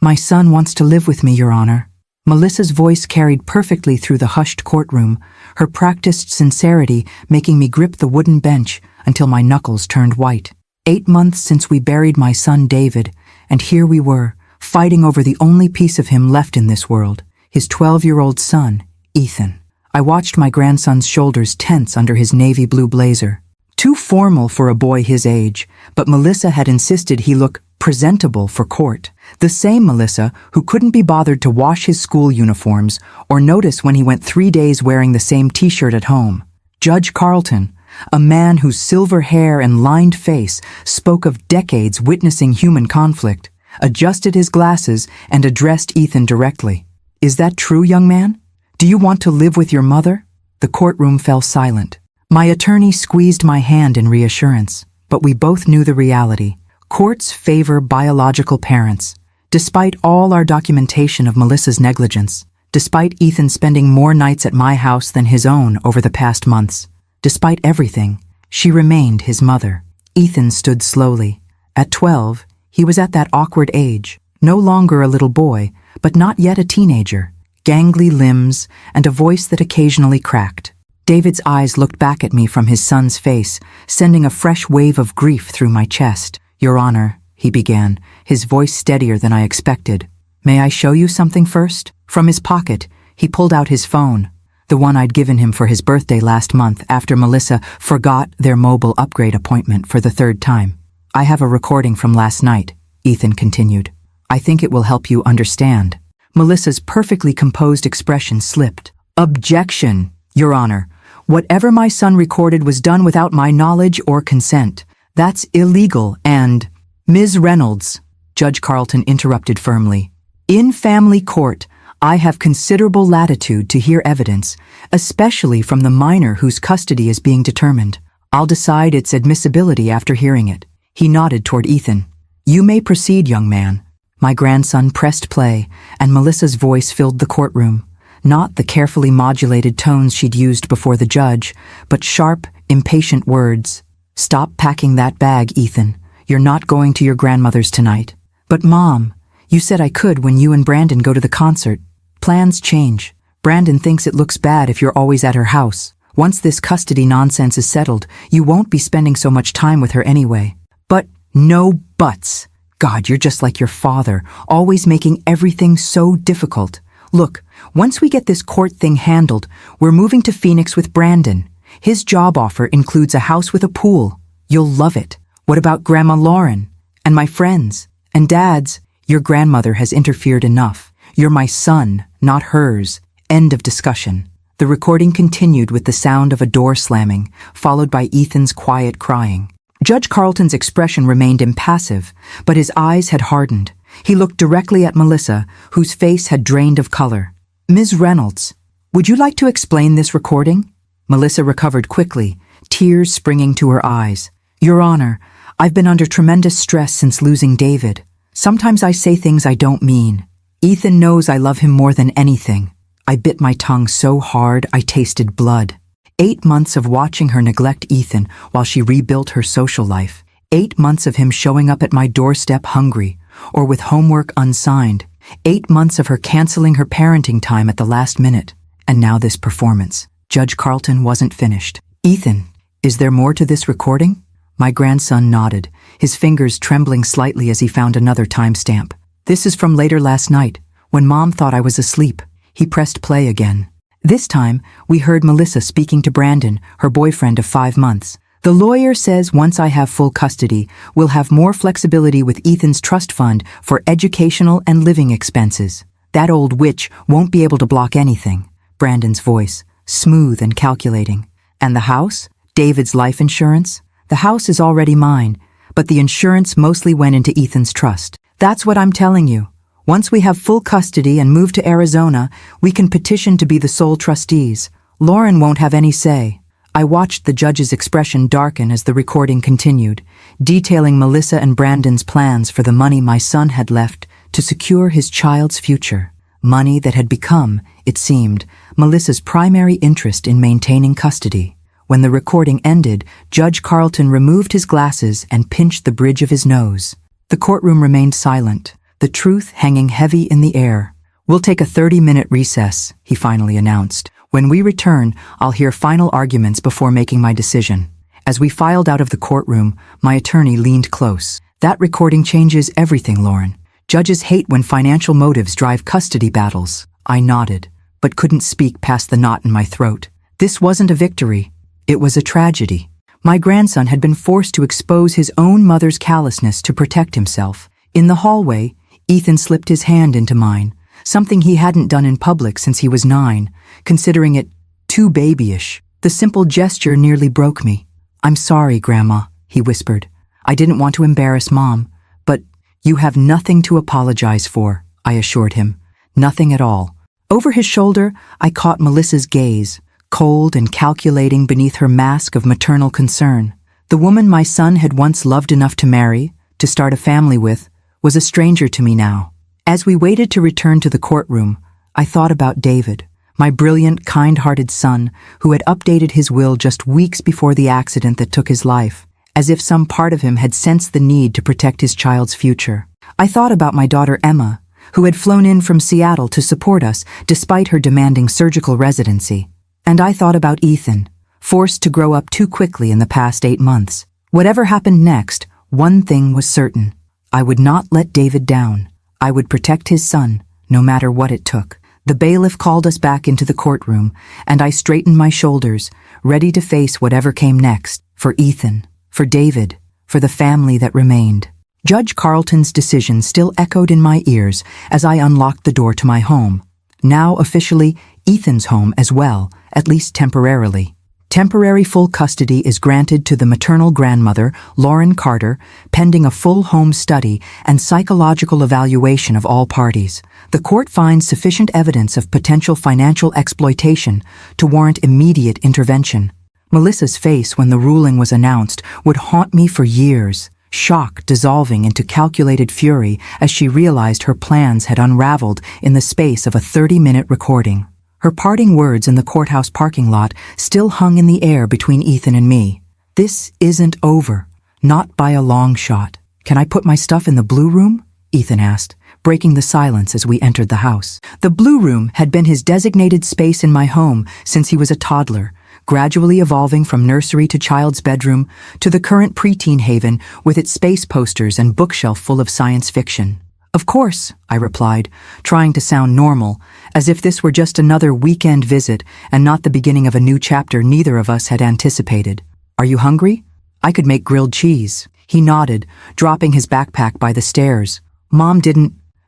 My son wants to live with me, Your Honor. Melissa's voice carried perfectly through the hushed courtroom, her practiced sincerity making me grip the wooden bench until my knuckles turned white. 8 months since we buried my son David, and here we were, fighting over the only piece of him left in this world, his 12-year-old son, Ethan. I watched my grandson's shoulders tense under his navy blue blazer. Too formal for a boy his age, but Melissa had insisted he look presentable for court. The same Melissa who couldn't be bothered to wash his school uniforms or notice when he went 3 days wearing the same t-shirt at home. Judge Carlton, a man whose silver hair and lined face spoke of decades witnessing human conflict, adjusted his glasses and addressed Ethan directly. Is that true, young man? Do you want to live with your mother? The courtroom fell silent. My attorney squeezed my hand in reassurance, but we both knew the reality. Courts favor biological parents. Despite all our documentation of Melissa's negligence, despite Ethan spending more nights at my house than his own over the past months, despite everything, she remained his mother. Ethan stood slowly. At 12, he was at that awkward age, no longer a little boy, but not yet a teenager, gangly limbs and a voice that occasionally cracked. David's eyes looked back at me from his son's face, sending a fresh wave of grief through my chest. Your Honor, he began, his voice steadier than I expected. May I show you something first? From his pocket, he pulled out his phone, the one I'd given him for his birthday last month after Melissa forgot their mobile upgrade appointment for the 3rd time. I have a recording from last night, Ethan continued. I think it will help you understand. Melissa's perfectly composed expression slipped. Objection, Your Honor. Whatever my son recorded was done without my knowledge or consent. That's illegal and— Ms. Reynolds, Judge Carlton interrupted firmly. In family court, I have considerable latitude to hear evidence, especially from the minor whose custody is being determined. I'll decide its admissibility after hearing it. He nodded toward Ethan. You may proceed, young man. My grandson pressed play, and Melissa's voice filled the courtroom. Not the carefully modulated tones she'd used before the judge, but sharp, impatient words. Stop packing that bag, Ethan. You're not going to your grandmother's tonight. But Mom, you said I could when you and Brandon go to the concert. Plans change. Brandon thinks it looks bad if you're always at her house. Once this custody nonsense is settled, you won't be spending so much time with her anyway. But no buts. God, you're just like your father, always making everything so difficult. Look, once we get this court thing handled, we're moving to Phoenix with Brandon. His job offer includes a house with a pool. You'll love it. What about Grandma Lauren? And my friends? And Dad's? Your grandmother has interfered enough. You're my son, not hers. End of discussion. The recording continued with the sound of a door slamming, followed by Ethan's quiet crying. Judge Carlton's expression remained impassive, but his eyes had hardened. He looked directly at Melissa, whose face had drained of color. Ms. Reynolds, would you like to explain this recording? Melissa recovered quickly, tears springing to her eyes. Your Honor, I've been under tremendous stress since losing David. Sometimes I say things I don't mean. Ethan knows I love him more than anything. I bit my tongue so hard I tasted blood. 8 months of watching her neglect Ethan while she rebuilt her social life. 8 months of him showing up at my doorstep hungry, or with homework unsigned. 8 months of her canceling her parenting time at the last minute. And now this performance. Judge Carlton wasn't finished. Ethan, is there more to this recording? My grandson nodded, his fingers trembling slightly as he found another timestamp. This is from later last night, when Mom thought I was asleep. He pressed play again. This time, we heard Melissa speaking to Brandon, her boyfriend of 5 months. The lawyer says once I have full custody, we'll have more flexibility with Ethan's trust fund for educational and living expenses. That old witch won't be able to block anything. Brandon's voice, smooth and calculating. And the house? David's life insurance? The house is already mine, but the insurance mostly went into Ethan's trust. That's what I'm telling you. Once we have full custody and move to Arizona, we can petition to be the sole trustees. Lauren won't have any say. I watched the judge's expression darken as the recording continued, detailing Melissa and Brandon's plans for the money my son had left to secure his child's future. Money that had become, it seemed, Melissa's primary interest in maintaining custody. When the recording ended, Judge Carlton removed his glasses and pinched the bridge of his nose. The courtroom remained silent. the truth hanging heavy in the air. "We'll take a 30-minute recess," he finally announced. "When we return, I'll hear final arguments before making my decision." As we filed out of the courtroom, my attorney leaned close. "That recording changes everything, Lauren. Judges hate when financial motives drive custody battles." I nodded, but couldn't speak past the knot in my throat. This wasn't a victory. It was a tragedy. My grandson had been forced to expose his own mother's callousness to protect himself. In the hallway, Ethan slipped his hand into mine, something he hadn't done in public since he was 9, considering it too babyish. The simple gesture nearly broke me. "I'm sorry, Grandma," he whispered. "I didn't want to embarrass Mom, but you have nothing to apologize for," I assured him. "Nothing at all." Over his shoulder, I caught Melissa's gaze, cold and calculating beneath her mask of maternal concern. The woman my son had once loved enough to marry, to start a family with, was a stranger to me now. As we waited to return to the courtroom, I thought about David, my brilliant, kind-hearted son, who had updated his will just weeks before the accident that took his life, as if some part of him had sensed the need to protect his child's future. I thought about my daughter Emma, who had flown in from Seattle to support us despite her demanding surgical residency. And I thought about Ethan, forced to grow up too quickly in the past 8 months. Whatever happened next, one thing was certain. I would not let David down. I would protect his son, no matter what it took. The bailiff called us back into the courtroom, and I straightened my shoulders, ready to face whatever came next, for Ethan, for David, for the family that remained. Judge Carlton's decision still echoed in my ears as I unlocked the door to my home. Now officially, Ethan's home as well, at least temporarily. Temporary full custody is granted to the maternal grandmother, Lauren Carter, pending a full home study and psychological evaluation of all parties. The court finds sufficient evidence of potential financial exploitation to warrant immediate intervention. Melissa's face when the ruling was announced would haunt me for years, shock dissolving into calculated fury as she realized her plans had unraveled in the space of a 30-minute recording. Her parting words in the courthouse parking lot still hung in the air between Ethan and me. "This isn't over. Not by a long shot." "Can I put my stuff in the blue room?" Ethan asked, breaking the silence as we entered the house. The blue room had been his designated space in my home since he was a toddler, gradually evolving from nursery to child's bedroom to the current preteen haven with its space posters and bookshelf full of science fiction. "Of course," I replied, trying to sound normal, as if this were just another weekend visit and not the beginning of a new chapter neither of us had anticipated. "Are you hungry? I could make grilled cheese." He nodded, dropping his backpack by the stairs.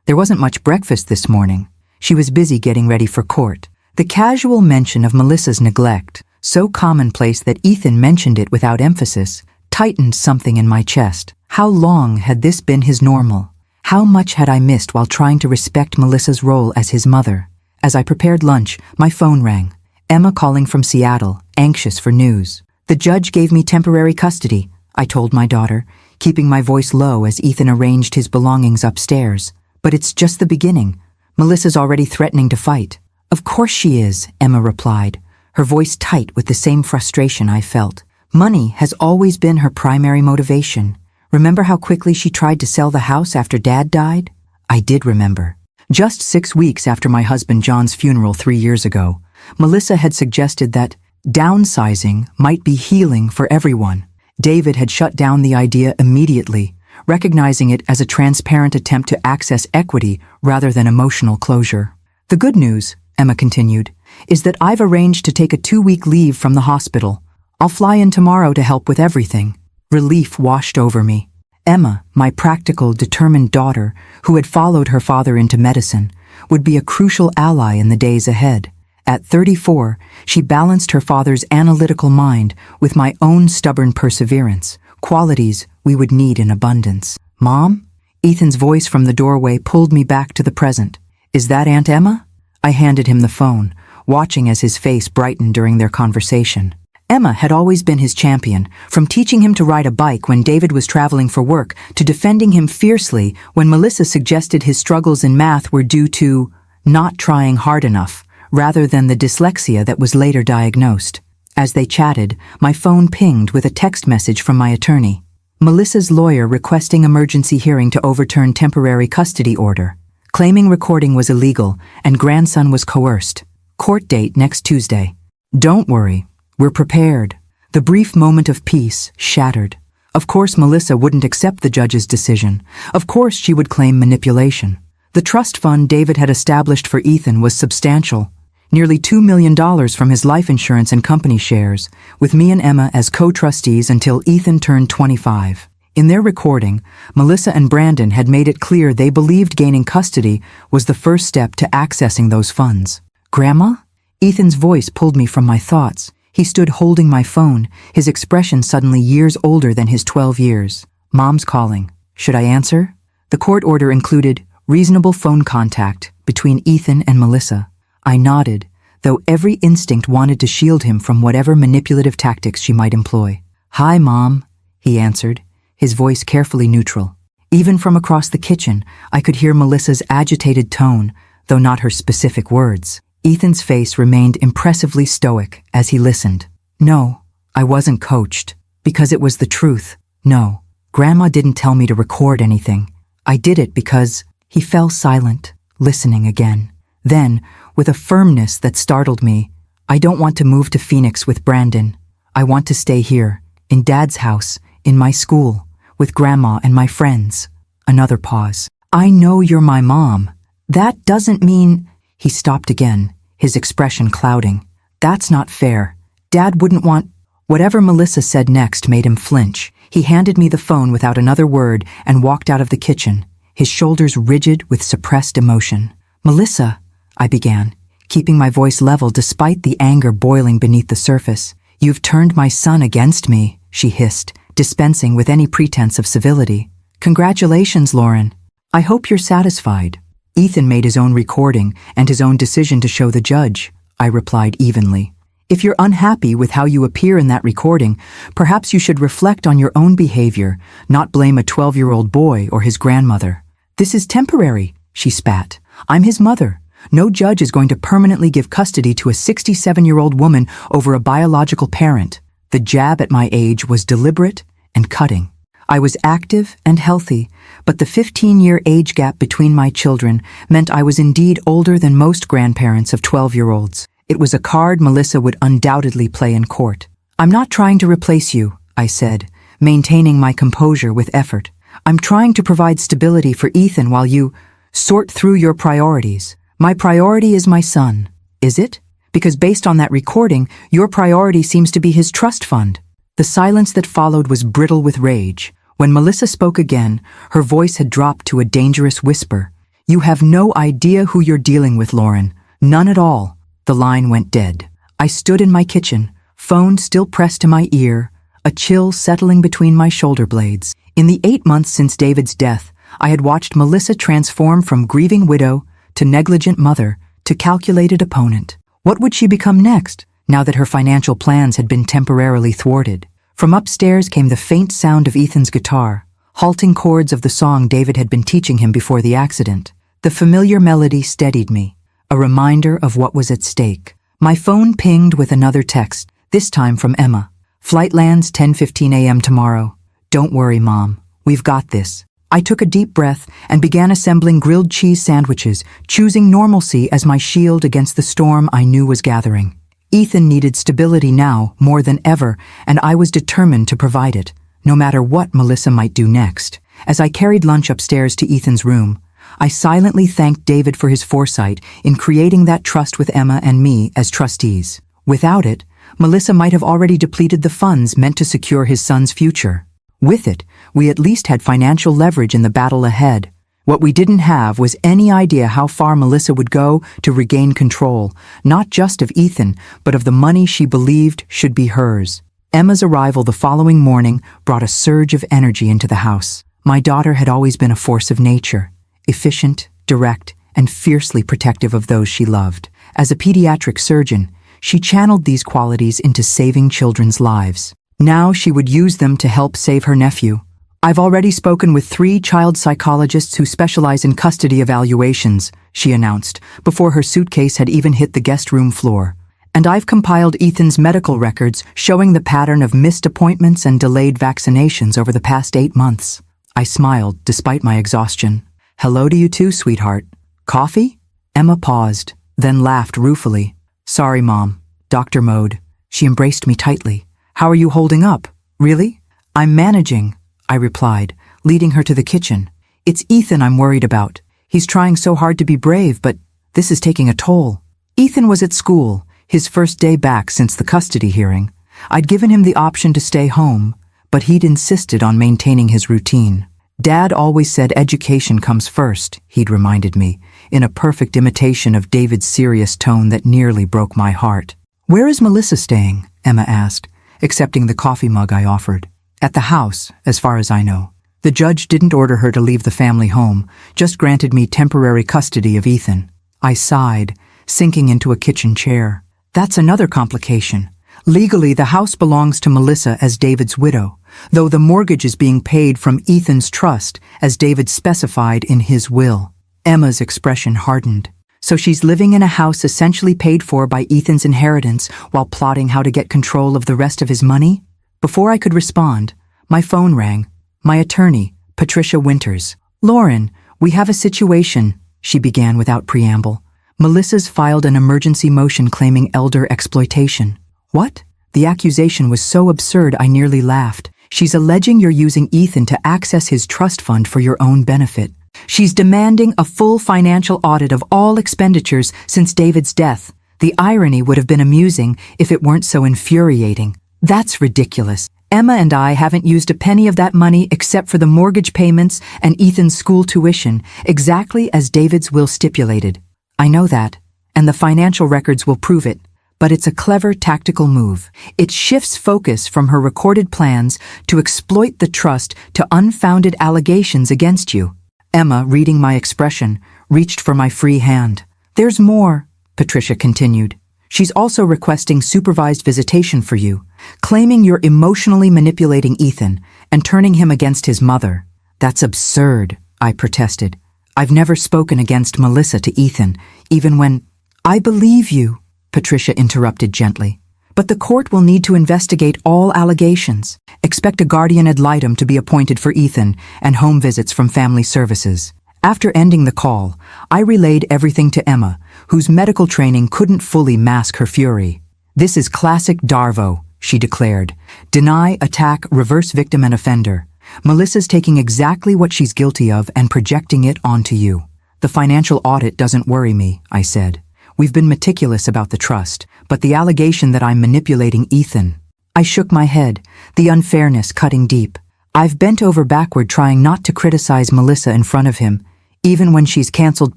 There wasn't much breakfast this morning. She was busy getting ready for court." The casual mention of Melissa's neglect, so commonplace that Ethan mentioned it without emphasis, tightened something in my chest. How long had this been his normal? How much had I missed while trying to respect Melissa's role as his mother? As I prepared lunch, my phone rang. Emma calling from Seattle, anxious for news. "The judge gave me temporary custody," I told my daughter, keeping my voice low as Ethan arranged his belongings upstairs. "But it's just the beginning. Melissa's already threatening to fight." "Of course she is," Emma replied, her voice tight with the same frustration I felt. "Money has always been her primary motivation. Remember how quickly she tried to sell the house after Dad died?" I did remember. Just 6 weeks after my husband John's funeral 3 years ago, Melissa had suggested that downsizing might be healing for everyone. David had shut down the idea immediately, recognizing it as a transparent attempt to access equity rather than emotional closure. "The good news," Emma continued, "is that I've arranged to take a 2-week leave from the hospital. I'll fly in tomorrow to help with everything." Relief washed over me. Emma, my practical, determined daughter, who had followed her father into medicine, would be a crucial ally in the days ahead. At 34, she balanced her father's analytical mind with my own stubborn perseverance, qualities we would need in abundance. "Mom?" Ethan's voice from the doorway pulled me back to the present. "Is that Aunt Emma?" I handed him the phone, watching as his face brightened during their conversation. Emma had always been his champion, from teaching him to ride a bike when David was traveling for work to defending him fiercely when Melissa suggested his struggles in math were due to not trying hard enough, rather than the dyslexia that was later diagnosed. As they chatted, my phone pinged with a text message from my attorney. Melissa's lawyer requesting emergency hearing to overturn temporary custody order, claiming recording was illegal and grandson was coerced. Court date next Tuesday. Don't worry, we're prepared. The brief moment of peace shattered. Of course Melissa wouldn't accept the judge's decision. Of course she would claim manipulation. The trust fund David had established for Ethan was substantial. Nearly $2 million from his life insurance and company shares, with me and Emma as co-trustees until Ethan turned 25. In their recording, Melissa and Brandon had made it clear they believed gaining custody was the first step to accessing those funds. Grandma? Ethan's voice pulled me from my thoughts. He stood holding my phone, his expression suddenly years older than his 12 years. Mom's calling. Should I answer? The court order included reasonable phone contact between Ethan and Melissa. I nodded, though every instinct wanted to shield him from whatever manipulative tactics she might employ. "Hi, Mom," he answered, his voice carefully neutral. Even from across the kitchen, I could hear Melissa's agitated tone, though not her specific words. Ethan's face remained impressively stoic as he listened. No, I wasn't coached, because it was the truth. No, Grandma didn't tell me to record anything. I did it because he fell silent, listening again. Then, with a firmness that startled me, "I don't want to move to Phoenix with Brandon. I want to stay here, in Dad's house, in my school, with Grandma and my friends." Another pause. "I know you're my mom. That doesn't mean—" He stopped again, his expression clouding. "That's not fair. Dad wouldn't want—" Whatever Melissa said next made him flinch. He handed me the phone without another word and walked out of the kitchen, his shoulders rigid with suppressed emotion. "Melissa," I began, keeping my voice level despite the anger boiling beneath the surface. "You've turned my son against me," she hissed, dispensing with any pretense of civility. "Congratulations, Lauren. I hope you're satisfied." Ethan made his own recording and his own decision to show the judge, I replied evenly. "If you're unhappy with how you appear in that recording, perhaps you should reflect on your own behavior, not blame a 12-year-old boy or his grandmother." "This is temporary," she spat. "I'm his mother. No judge is going to permanently give custody to a 67-year-old woman over a biological parent." The jab at my age was deliberate and cutting. I was active and healthy, but the 15-year age gap between my children meant I was indeed older than most grandparents of 12-year-olds. It was a card Melissa would undoubtedly play in court. "I'm not trying to replace you," I said, maintaining my composure with effort. "I'm trying to provide stability for Ethan while you sort through your priorities. My priority is my son. Is it? Because based on that recording, your priority seems to be his trust fund." The silence that followed was brittle with rage. When Melissa spoke again, her voice had dropped to a dangerous whisper. "You have no idea who you're dealing with, Lauren. None at all." The line went dead. I stood in my kitchen, phone still pressed to my ear, a chill settling between my shoulder blades. In the 8 months since David's death, I had watched Melissa transform from grieving widow to negligent mother to calculated opponent. What would she become next, now that her financial plans had been temporarily thwarted? From upstairs came the faint sound of Ethan's guitar, halting chords of the song David had been teaching him before the accident. The familiar melody steadied me, a reminder of what was at stake. My phone pinged with another text, this time from Emma. "Flight lands 10:15 a.m. tomorrow. Don't worry, Mom. We've got this." I took a deep breath and began assembling grilled cheese sandwiches, choosing normalcy as my shield against the storm I knew was gathering. Ethan needed stability now, more than ever, and I was determined to provide it, no matter what Melissa might do next. As I carried lunch upstairs to Ethan's room, I silently thanked David for his foresight in creating that trust with Emma and me as trustees. Without it, Melissa might have already depleted the funds meant to secure his son's future. With it, we at least had financial leverage in the battle ahead. What we didn't have was any idea how far Melissa would go to regain control, not just of Ethan, but of the money she believed should be hers. Emma's arrival the following morning brought a surge of energy into the house. My daughter had always been a force of nature, efficient, direct, and fiercely protective of those she loved. As a pediatric surgeon, she channeled these qualities into saving children's lives. Now she would use them to help save her nephew. "I've already spoken with 3 child psychologists who specialize in custody evaluations," she announced, before her suitcase had even hit the guest room floor. And I've compiled Ethan's medical records showing the pattern of missed appointments and delayed vaccinations over the past 8 months. I smiled despite my exhaustion. Hello to you too, sweetheart. Coffee? Emma paused, then laughed ruefully. Sorry, Mom. Doctor mode. She embraced me tightly. How are you holding up? Really? I'm managing, I replied, leading her to the kitchen. It's Ethan I'm worried about. He's trying so hard to be brave, but this is taking a toll. Ethan was at school, his first day back since the custody hearing. I'd given him the option to stay home, but he'd insisted on maintaining his routine. Dad always said education comes first, he'd reminded me, in a perfect imitation of David's serious tone that nearly broke my heart. Where is Melissa staying? Emma asked, accepting the coffee mug I offered. At the house, as far as I know. The judge didn't order her to leave the family home, just granted me temporary custody of Ethan. I sighed, sinking into a kitchen chair. That's another complication. Legally, the house belongs to Melissa as David's widow, though the mortgage is being paid from Ethan's trust, as David specified in his will. Emma's expression hardened. So she's living in a house essentially paid for by Ethan's inheritance while plotting how to get control of the rest of his money? Before I could respond, my phone rang. My attorney, Patricia Winters. Lauren, we have a situation, she began without preamble. Melissa's filed an emergency motion claiming elder exploitation. What? The accusation was so absurd I nearly laughed. She's alleging you're using Ethan to access his trust fund for your own benefit. She's demanding a full financial audit of all expenditures since David's death. The irony would have been amusing if it weren't so infuriating. That's ridiculous. Emma and I haven't used a penny of that money except for the mortgage payments and Ethan's school tuition, exactly as David's will stipulated. I know that, and the financial records will prove it, but it's a clever tactical move. It shifts focus from her recorded plans to exploit the trust to unfounded allegations against you. Emma, reading my expression, reached for my free hand. There's more, Patricia continued. She's also requesting supervised visitation for you, claiming you're emotionally manipulating Ethan and turning him against his mother. That's absurd, I protested. I've never spoken against Melissa to Ethan, even when— I believe you, Patricia interrupted gently. But the court will need to investigate all allegations. Expect a guardian ad litem to be appointed for Ethan and home visits from family services. After ending the call, I relayed everything to Emma, whose medical training couldn't fully mask her fury. This is classic Darvo, she declared. Deny, attack, reverse victim and offender. Melissa's taking exactly what she's guilty of and projecting it onto you. The financial audit doesn't worry me, I said. We've been meticulous about the trust, but the allegation that I'm manipulating Ethan— I shook my head, the unfairness cutting deep. I've bent over backward trying not to criticize Melissa in front of him, even when she's canceled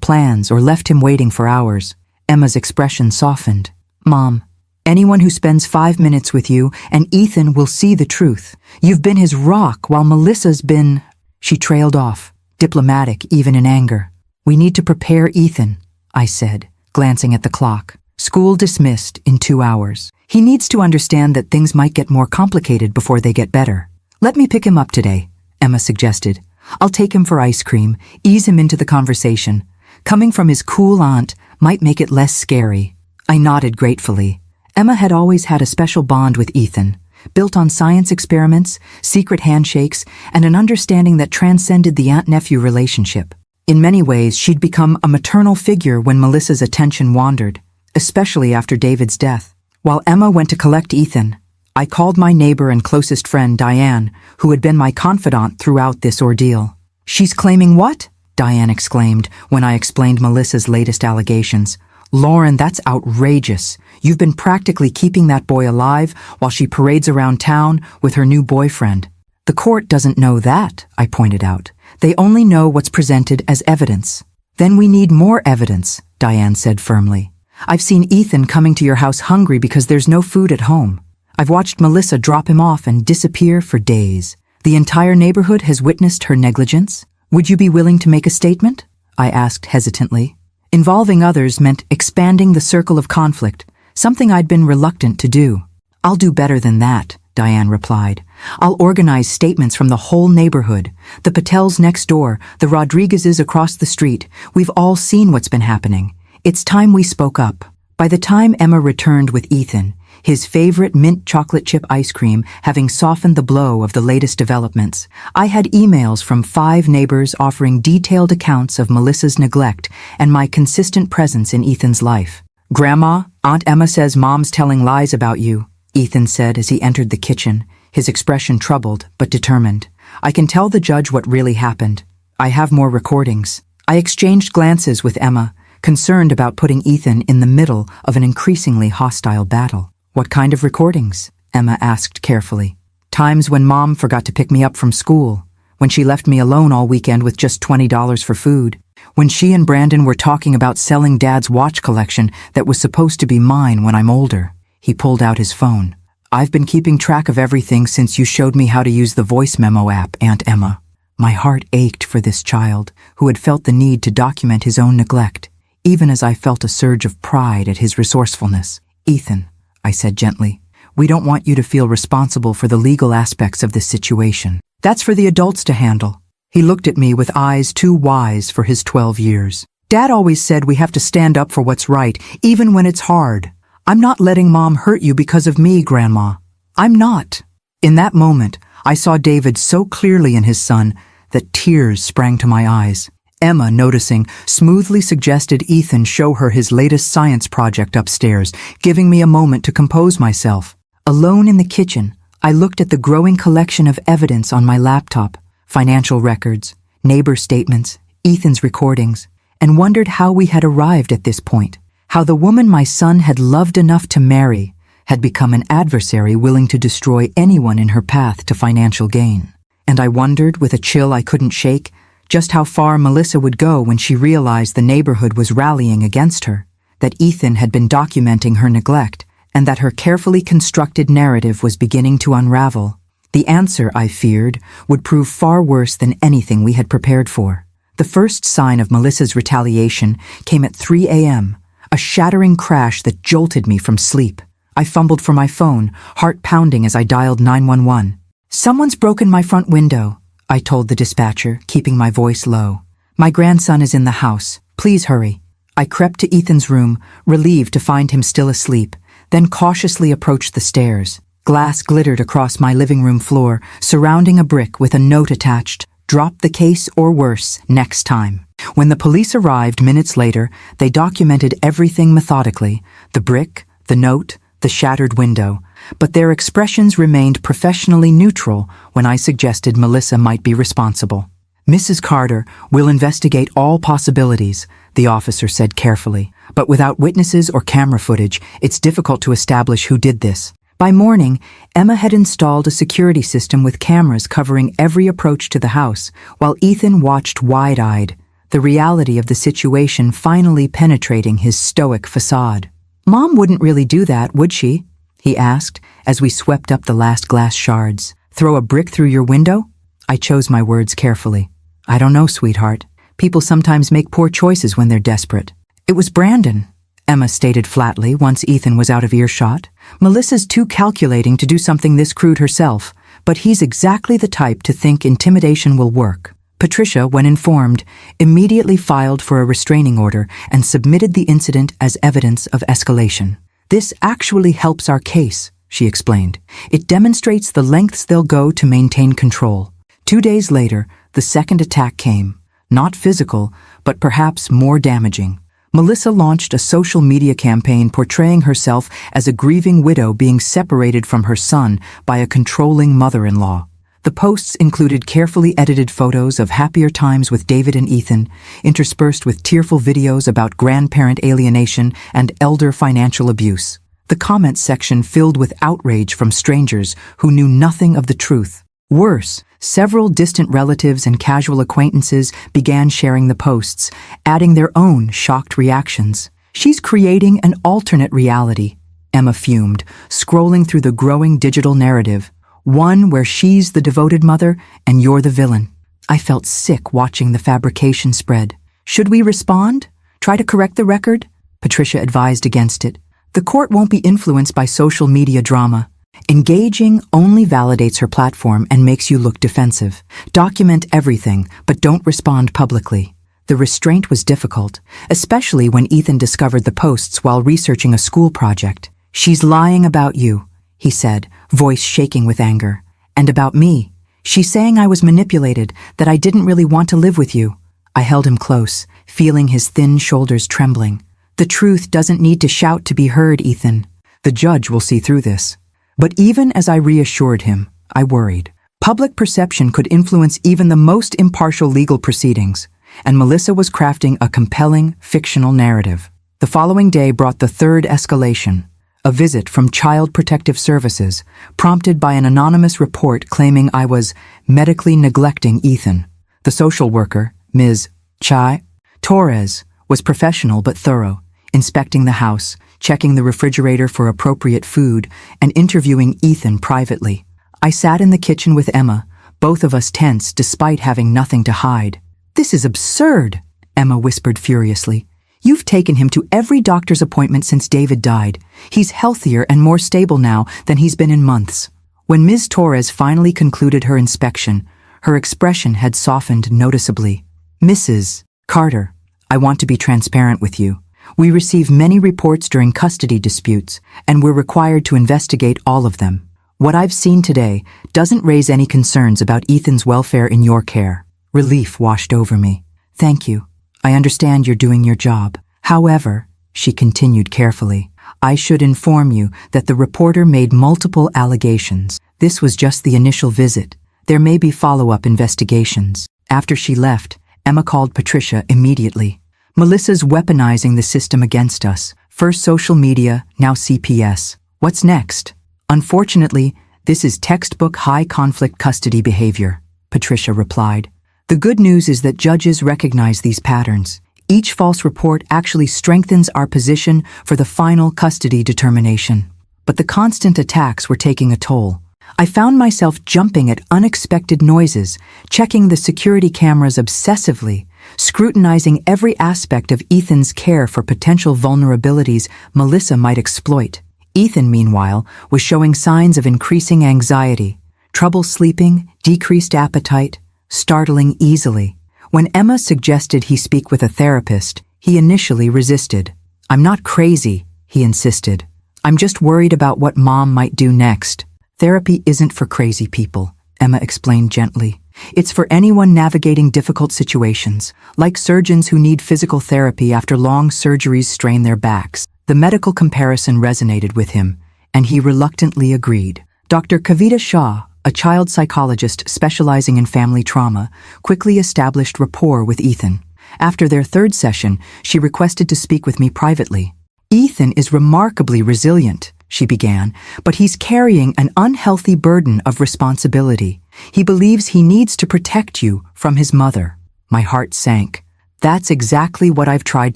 plans or left him waiting for hours. Emma's expression softened. Mom, anyone who spends 5 minutes with you and Ethan will see the truth. You've been his rock while Melissa's been— She trailed off, diplomatic even in anger. We need to prepare Ethan, I said, glancing at the clock. School dismissed in 2 hours. He needs to understand that things might get more complicated before they get better. Let me pick him up today, Emma suggested. I'll take him for ice cream, ease him into the conversation. Coming from his cool aunt might make it less scary. I nodded gratefully. Emma had always had a special bond with Ethan, built on science experiments, secret handshakes, and an understanding that transcended the aunt-nephew relationship. In many ways, she'd become a maternal figure when Melissa's attention wandered, especially after David's death. While Emma went to collect Ethan, I called my neighbor and closest friend, Diane, who had been my confidant throughout this ordeal. She's claiming what? Diane exclaimed when I explained Melissa's latest allegations. Lauren, that's outrageous. You've been practically keeping that boy alive while she parades around town with her new boyfriend. The court doesn't know that, I pointed out. They only know what's presented as evidence. Then we need more evidence, Diane said firmly. I've seen Ethan coming to your house hungry because there's no food at home. I've watched Melissa drop him off and disappear for days. The entire neighborhood has witnessed her negligence. Would you be willing to make a statement? I asked hesitantly. Involving others meant expanding the circle of conflict, something I'd been reluctant to do. I'll do better than that, Diane replied. I'll organize statements from the whole neighborhood. The Patels next door, the Rodriguezes across the street. We've all seen what's been happening. It's time we spoke up. By the time Emma returned with Ethan, his favorite mint chocolate chip ice cream having softened the blow of the latest developments, I had emails from 5 neighbors offering detailed accounts of Melissa's neglect and my consistent presence in Ethan's life. "Grandma, Aunt Emma says Mom's telling lies about you," Ethan said as he entered the kitchen, his expression troubled but determined. "I can tell the judge what really happened. I have more recordings." I exchanged glances with Emma, concerned about putting Ethan in the middle of an increasingly hostile battle. "What kind of recordings?" Emma asked carefully. "Times when Mom forgot to pick me up from school, when she left me alone all weekend with just $20 for food, when she and Brandon were talking about selling Dad's watch collection that was supposed to be mine when I'm older." He pulled out his phone. "I've been keeping track of everything since you showed me how to use the voice memo app, Aunt Emma." My heart ached for this child, who had felt the need to document his own neglect, even as I felt a surge of pride at his resourcefulness. "Ethan," I said gently, "we don't want you to feel responsible for the legal aspects of this situation. That's for the adults to handle." He looked at me with eyes too wise for his 12 years. "Dad always said we have to stand up for what's right, even when it's hard. I'm not letting Mom hurt you because of me, Grandma. I'm not." In that moment, I saw David so clearly in his son that tears sprang to my eyes. Emma, noticing, smoothly suggested Ethan show her his latest science project upstairs, giving me a moment to compose myself. Alone in the kitchen, I looked at the growing collection of evidence on my laptop, financial records, neighbor statements, Ethan's recordings, and wondered how we had arrived at this point, how the woman my son had loved enough to marry had become an adversary willing to destroy anyone in her path to financial gain. And I wondered, with a chill I couldn't shake, just how far Melissa would go when she realized the neighborhood was rallying against her, that Ethan had been documenting her neglect, and that her carefully constructed narrative was beginning to unravel. The answer, I feared, would prove far worse than anything we had prepared for. The first sign of Melissa's retaliation came at 3 a.m., a shattering crash that jolted me from sleep. I fumbled for my phone, heart pounding as I dialed 911. "Someone's broken my front window," I told the dispatcher, keeping my voice low. "My grandson is in the house. Please hurry." I crept to Ethan's room, relieved to find him still asleep, then cautiously approached the stairs. Glass glittered across my living room floor, surrounding a brick with a note attached, "Drop the case or worse, next time." When the police arrived minutes later, they documented everything methodically, the brick, the note, the shattered window, but their expressions remained professionally neutral when I suggested Melissa might be responsible. "Mrs. Carter will investigate all possibilities," the officer said carefully, "but without witnesses or camera footage, it's difficult to establish who did this." By morning, Emma had installed a security system with cameras covering every approach to the house, while Ethan watched wide-eyed, the reality of the situation finally penetrating his stoic facade. "Mom wouldn't really do that, would she?" he asked as we swept up the last glass shards. "Throw a brick through your window?" I chose my words carefully. "I don't know, sweetheart. People sometimes make poor choices when they're desperate." "It was Brandon," Emma stated flatly once Ethan was out of earshot. "Melissa's too calculating to do something this crude herself, but he's exactly the type to think intimidation will work." Patricia, when informed, immediately filed for a restraining order and submitted the incident as evidence of escalation. "This actually helps our case," she explained. "It demonstrates the lengths they'll go to maintain control." 2 days later, the second attack came. Not physical, but perhaps more damaging. Melissa launched a social media campaign portraying herself as a grieving widow being separated from her son by a controlling mother-in-law. The posts included carefully edited photos of happier times with David and Ethan, interspersed with tearful videos about grandparent alienation and elder financial abuse. The comments section filled with outrage from strangers who knew nothing of the truth. Worse, several distant relatives and casual acquaintances began sharing the posts, adding their own shocked reactions. "She's creating an alternate reality," Emma fumed, scrolling through the growing digital narrative. "One where she's the devoted mother and you're the villain." I felt sick watching the fabrication spread. "Should we respond? Try to correct the record?" Patricia advised against it. "The court won't be influenced by social media drama. Engaging only validates her platform and makes you look defensive. Document everything, but don't respond publicly." The restraint was difficult, especially when Ethan discovered the posts while researching a school project. "She's lying about you," he said, voice shaking with anger. "And about me. She's saying I was manipulated, that I didn't really want to live with you." I held him close, feeling his thin shoulders trembling. "The truth doesn't need to shout to be heard, Ethan. The judge will see through this." But even as I reassured him, I worried. Public perception could influence even the most impartial legal proceedings, and Melissa was crafting a compelling, fictional narrative. The following day brought the third escalation, a visit from Child Protective Services, prompted by an anonymous report claiming I was medically neglecting Ethan. The social worker, Ms. Chai Torres, was professional but thorough, inspecting the house, checking the refrigerator for appropriate food, and interviewing Ethan privately. I sat in the kitchen with Emma, both of us tense despite having nothing to hide. "This is absurd," Emma whispered furiously. "You've taken him to every doctor's appointment since David died. He's healthier and more stable now than he's been in months." When Ms. Torres finally concluded her inspection, her expression had softened noticeably. "Mrs. Carter, I want to be transparent with you. We receive many reports during custody disputes, and we're required to investigate all of them. What I've seen today doesn't raise any concerns about Ethan's welfare in your care." Relief washed over me. "Thank you. I understand you're doing your job. However," she continued carefully, "I should inform you that the reporter made multiple allegations. This was just the initial visit. There may be follow-up investigations." After she left, Emma called Patricia immediately. "Melissa's weaponizing the system against us. First social media, now CPS. What's next?" "Unfortunately, this is textbook high-conflict custody behavior," Patricia replied. "The good news is that judges recognize these patterns. Each false report actually strengthens our position for the final custody determination. But the constant attacks were taking a toll. I found myself jumping at unexpected noises, checking the security cameras obsessively, scrutinizing every aspect of Ethan's care for potential vulnerabilities Melissa might exploit. Ethan, meanwhile, was showing signs of increasing anxiety, trouble sleeping, decreased appetite, startling easily. When Emma suggested he speak with a therapist, he initially resisted. "I'm not crazy," he insisted. "I'm just worried about what Mom might do next." "Therapy isn't for crazy people," Emma explained gently. "It's for anyone navigating difficult situations, like surgeons who need physical therapy after long surgeries strain their backs." The medical comparison resonated with him, and he reluctantly agreed. Dr. Kavita Shah, a child psychologist specializing in family trauma, quickly established rapport with Ethan. After their third session, she requested to speak with me privately. "Ethan is remarkably resilient," she began, "but he's carrying an unhealthy burden of responsibility. He believes he needs to protect you from his mother." My heart sank. "That's exactly what I've tried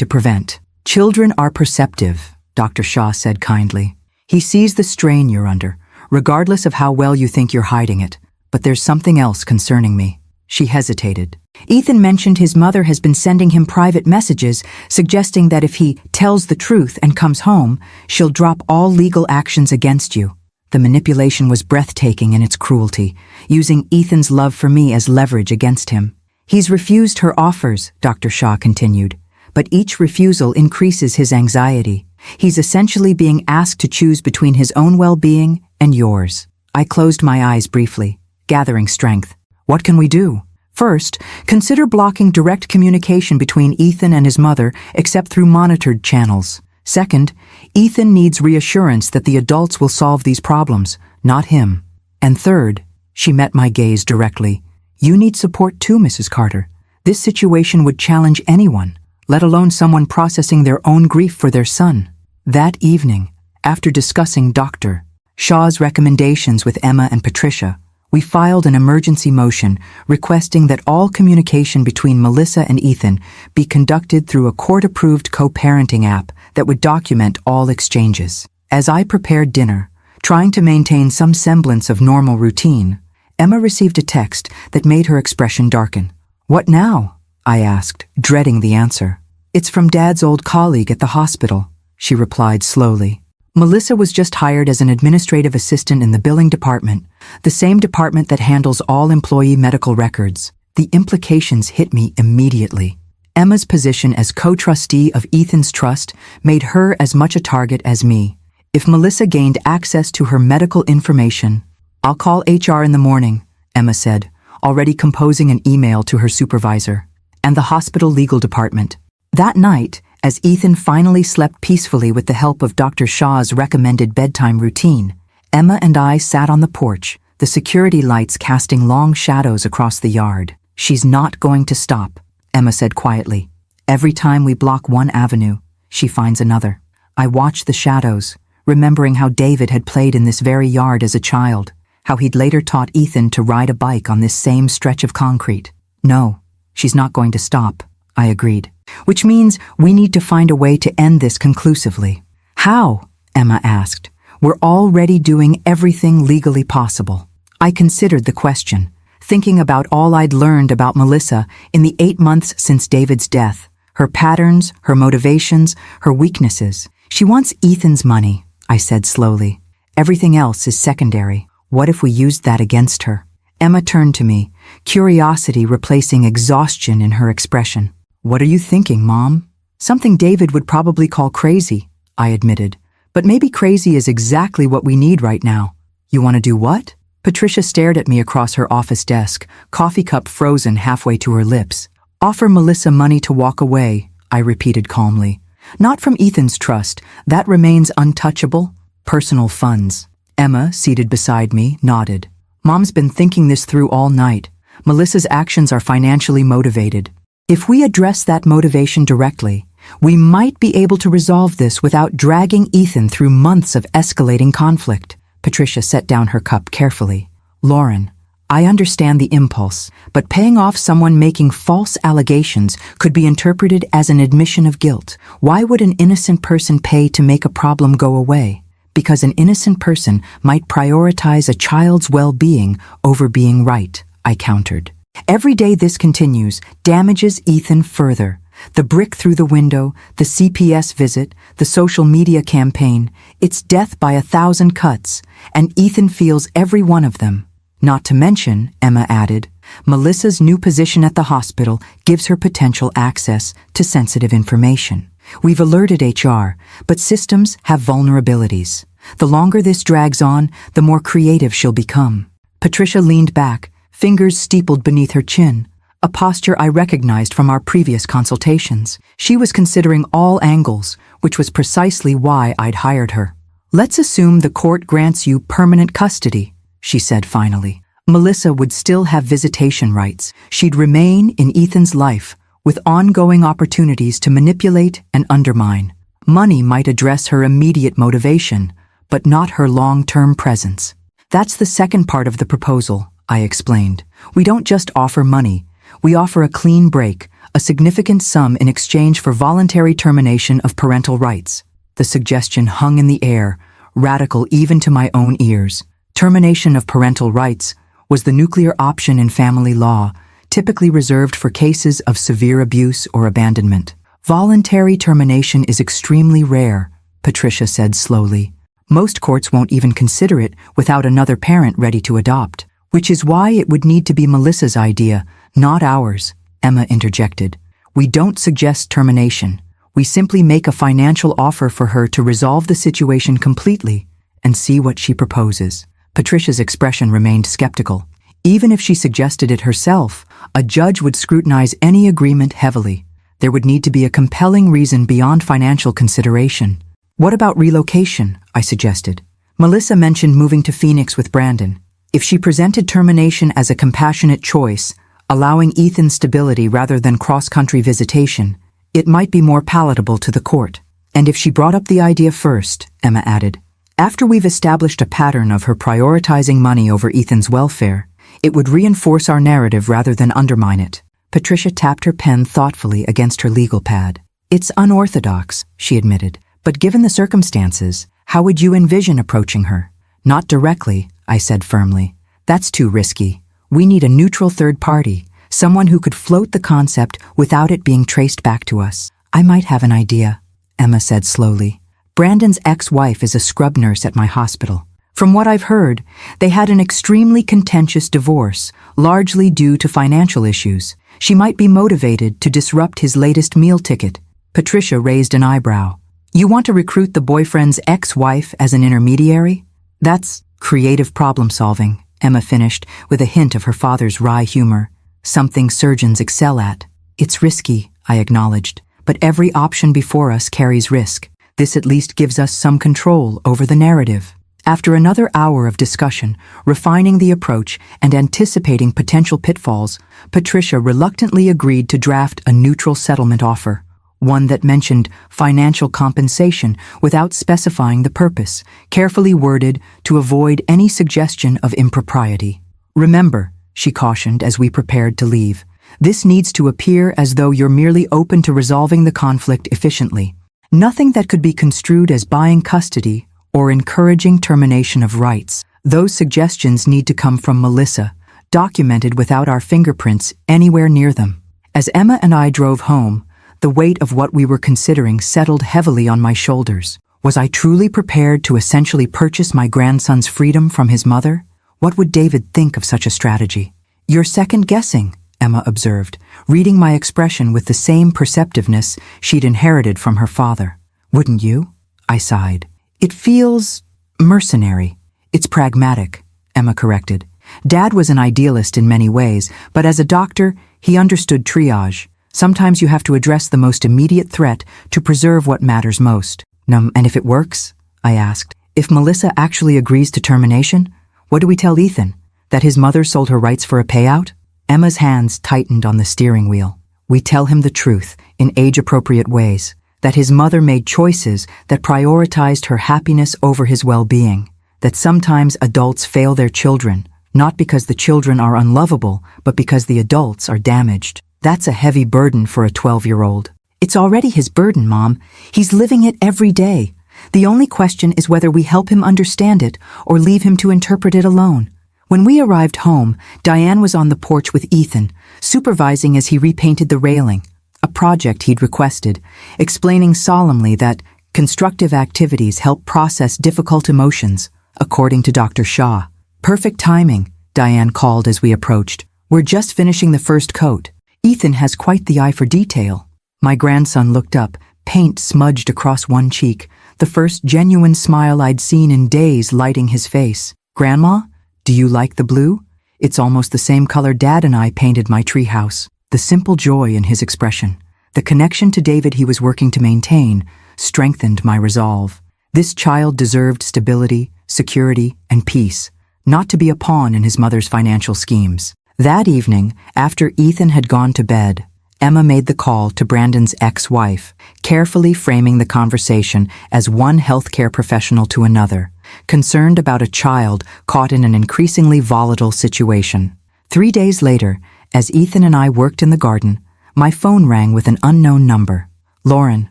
to prevent." "Children are perceptive," Dr. Shah said kindly. "He sees the strain you're under, regardless of how well you think you're hiding it. But there's something else concerning me." She hesitated. "Ethan mentioned his mother has been sending him private messages, suggesting that if he tells the truth and comes home, she'll drop all legal actions against you." The manipulation was breathtaking in its cruelty, using Ethan's love for me as leverage against him. "He's refused her offers," Dr. Shah continued, "but each refusal increases his anxiety. He's essentially being asked to choose between his own well-being and yours." I closed my eyes briefly, gathering strength. "What can we do?" "First, consider blocking direct communication between Ethan and his mother except through monitored channels. Second, Ethan needs reassurance that the adults will solve these problems, not him. And third," she met my gaze directly, "you need support too, Mrs. Carter. This situation would challenge anyone, let alone someone processing their own grief for their son." That evening, after discussing Dr. Shah's recommendations with Emma and Patricia, we filed an emergency motion requesting that all communication between Melissa and Ethan be conducted through a court-approved co-parenting app that would document all exchanges. As I prepared dinner, trying to maintain some semblance of normal routine, Emma received a text that made her expression darken. "What now?" I asked, dreading the answer. "It's from Dad's old colleague at the hospital," she replied slowly. "Melissa was just hired as an administrative assistant in the billing department, the same department that handles all employee medical records." The implications hit me immediately. Emma's position as co-trustee of Ethan's trust made her as much a target as me. If Melissa gained access to her medical information, "I'll call HR in the morning," Emma said, already composing an email to her supervisor, and the hospital legal department. That night, as Ethan finally slept peacefully with the help of Dr. Shaw's recommended bedtime routine, Emma and I sat on the porch, the security lights casting long shadows across the yard. "She's not going to stop," Emma said quietly. "Every time we block one avenue, she finds another." I watched the shadows, remembering how David had played in this very yard as a child, how he'd later taught Ethan to ride a bike on this same stretch of concrete. "No, she's not going to stop," I agreed. "Which means we need to find a way to end this conclusively." "How?" Emma asked. "We're already doing everything legally possible." I considered the question, thinking about all I'd learned about Melissa in the 8 months since David's death, her patterns, her motivations, her weaknesses. "She wants Ethan's money," I said slowly. "Everything else is secondary. What if we used that against her?" Emma turned to me, curiosity replacing exhaustion in her expression. "What are you thinking, Mom?" "Something David would probably call crazy," I admitted. "But maybe crazy is exactly what we need right now." "You want to do what?" Patricia stared at me across her office desk, coffee cup frozen halfway to her lips. "Offer Melissa money to walk away," I repeated calmly. "Not from Ethan's trust. That remains untouchable. Personal funds." Emma, seated beside me, nodded. "Mom's been thinking this through all night. Melissa's actions are financially motivated. If we address that motivation directly, we might be able to resolve this without dragging Ethan through months of escalating conflict." Patricia set down her cup carefully. "Lauren, I understand the impulse, but paying off someone making false allegations could be interpreted as an admission of guilt. Why would an innocent person pay to make a problem go away? Because an innocent person might prioritize a child's well-being over being right," I countered. "Every day this continues damages Ethan further. The brick through the window, the CPS visit, the social media campaign, it's death by 1,000 cuts, and Ethan feels every one of them. Not to mention," Emma added, "Melissa's new position at the hospital gives her potential access to sensitive information. We've alerted HR, but systems have vulnerabilities. The longer this drags on, the more creative she'll become." Patricia leaned back, fingers steepled beneath her chin, a posture I recognized from our previous consultations. She was considering all angles, which was precisely why I'd hired her. "Let's assume the court grants you permanent custody," she said finally. "Melissa would still have visitation rights. She'd remain in Ethan's life, with ongoing opportunities to manipulate and undermine. Money might address her immediate motivation, but not her long-term presence." "That's the second part of the proposal," I explained. "We don't just offer money. We offer a clean break, a significant sum in exchange for voluntary termination of parental rights." The suggestion hung in the air, radical even to my own ears. Termination of parental rights was the nuclear option in family law, typically reserved for cases of severe abuse or abandonment. "Voluntary termination is extremely rare," Patricia said slowly. "Most courts won't even consider it without another parent ready to adopt. Which is why it would need to be Melissa's idea, not ours," Emma interjected. "We don't suggest termination. We simply make a financial offer for her to resolve the situation completely and see what she proposes." Patricia's expression remained skeptical. Even if she suggested it herself, a judge would scrutinize any agreement heavily. There would need to be a compelling reason beyond financial consideration. "What about relocation?" I suggested. Melissa mentioned moving to Phoenix with Brandon. If she presented termination as a compassionate choice, allowing Ethan stability rather than cross-country visitation, it might be more palatable to the court. "And if she brought up the idea first," Emma added, "after we've established a pattern of her prioritizing money over Ethan's welfare, it would reinforce our narrative rather than undermine it." Patricia tapped her pen thoughtfully against her legal pad. "It's unorthodox," she admitted, "but given the circumstances, how would you envision approaching her?" "Not directly," I said firmly. "That's too risky. We need a neutral third party, someone who could float the concept without it being traced back to us." "I might have an idea," Emma said slowly. "Brandon's ex-wife is a scrub nurse at my hospital. From what I've heard, they had an extremely contentious divorce, largely due to financial issues. She might be motivated to disrupt his latest meal ticket. Patricia raised an eyebrow. You want to recruit the boyfriend's ex-wife as an intermediary? That's creative problem-solving, Emma finished with a hint of her father's wry humor. Something surgeons excel at. It's risky, I acknowledged, but every option before us carries risk. This at least gives us some control over the narrative. After another hour of discussion, refining the approach and anticipating potential pitfalls, Patricia reluctantly agreed to draft a neutral settlement offer, one that mentioned financial compensation without specifying the purpose, carefully worded to avoid any suggestion of impropriety. Remember, she cautioned as we prepared to leave, this needs to appear as though you're merely open to resolving the conflict efficiently. Nothing that could be construed as buying custody or encouraging termination of rights. Those suggestions need to come from Melissa, documented without our fingerprints anywhere near them. As Emma and I drove home, the weight of what we were considering settled heavily on my shoulders. Was I truly prepared to essentially purchase my grandson's freedom from his mother? What would David think of such a strategy? You're second-guessing, Emma observed, reading my expression with the same perceptiveness she'd inherited from her father. Wouldn't you? I sighed. It feels mercenary. It's pragmatic, Emma corrected. Dad was an idealist in many ways, but as a doctor, he understood triage. Sometimes you have to address the most immediate threat to preserve what matters most. And if it works? I asked. If Melissa actually agrees to termination, what do we tell Ethan? That his mother sold her rights for a payout? Emma's hands tightened on the steering wheel. We tell him the truth, in age-appropriate ways, that his mother made choices that prioritized her happiness over his well-being, that sometimes adults fail their children, not because the children are unlovable, but because the adults are damaged. That's a heavy burden for a 12-year-old. It's already his burden, Mom. He's living it every day. The only question is whether we help him understand it or leave him to interpret it alone. When we arrived home, Diane was on the porch with Ethan, supervising as he repainted the railing, a project he'd requested, explaining solemnly that constructive activities help process difficult emotions, according to Dr. Shaw. Perfect timing, Diane called as we approached. We're just finishing the first coat. Ethan has quite the eye for detail. My grandson looked up, paint smudged across one cheek, the first genuine smile I'd seen in days lighting his face. Grandma, do you like the blue? It's almost the same color Dad and I painted my treehouse. The simple joy in his expression, the connection to David he was working to maintain, strengthened my resolve. This child deserved stability, security, and peace, not to be a pawn in his mother's financial schemes. That evening, after Ethan had gone to bed, Emma made the call to Brandon's ex-wife, carefully framing the conversation as one healthcare professional to another, concerned about a child caught in an increasingly volatile situation. 3 days later, as Ethan and I worked in the garden, my phone rang with an unknown number. Lauren,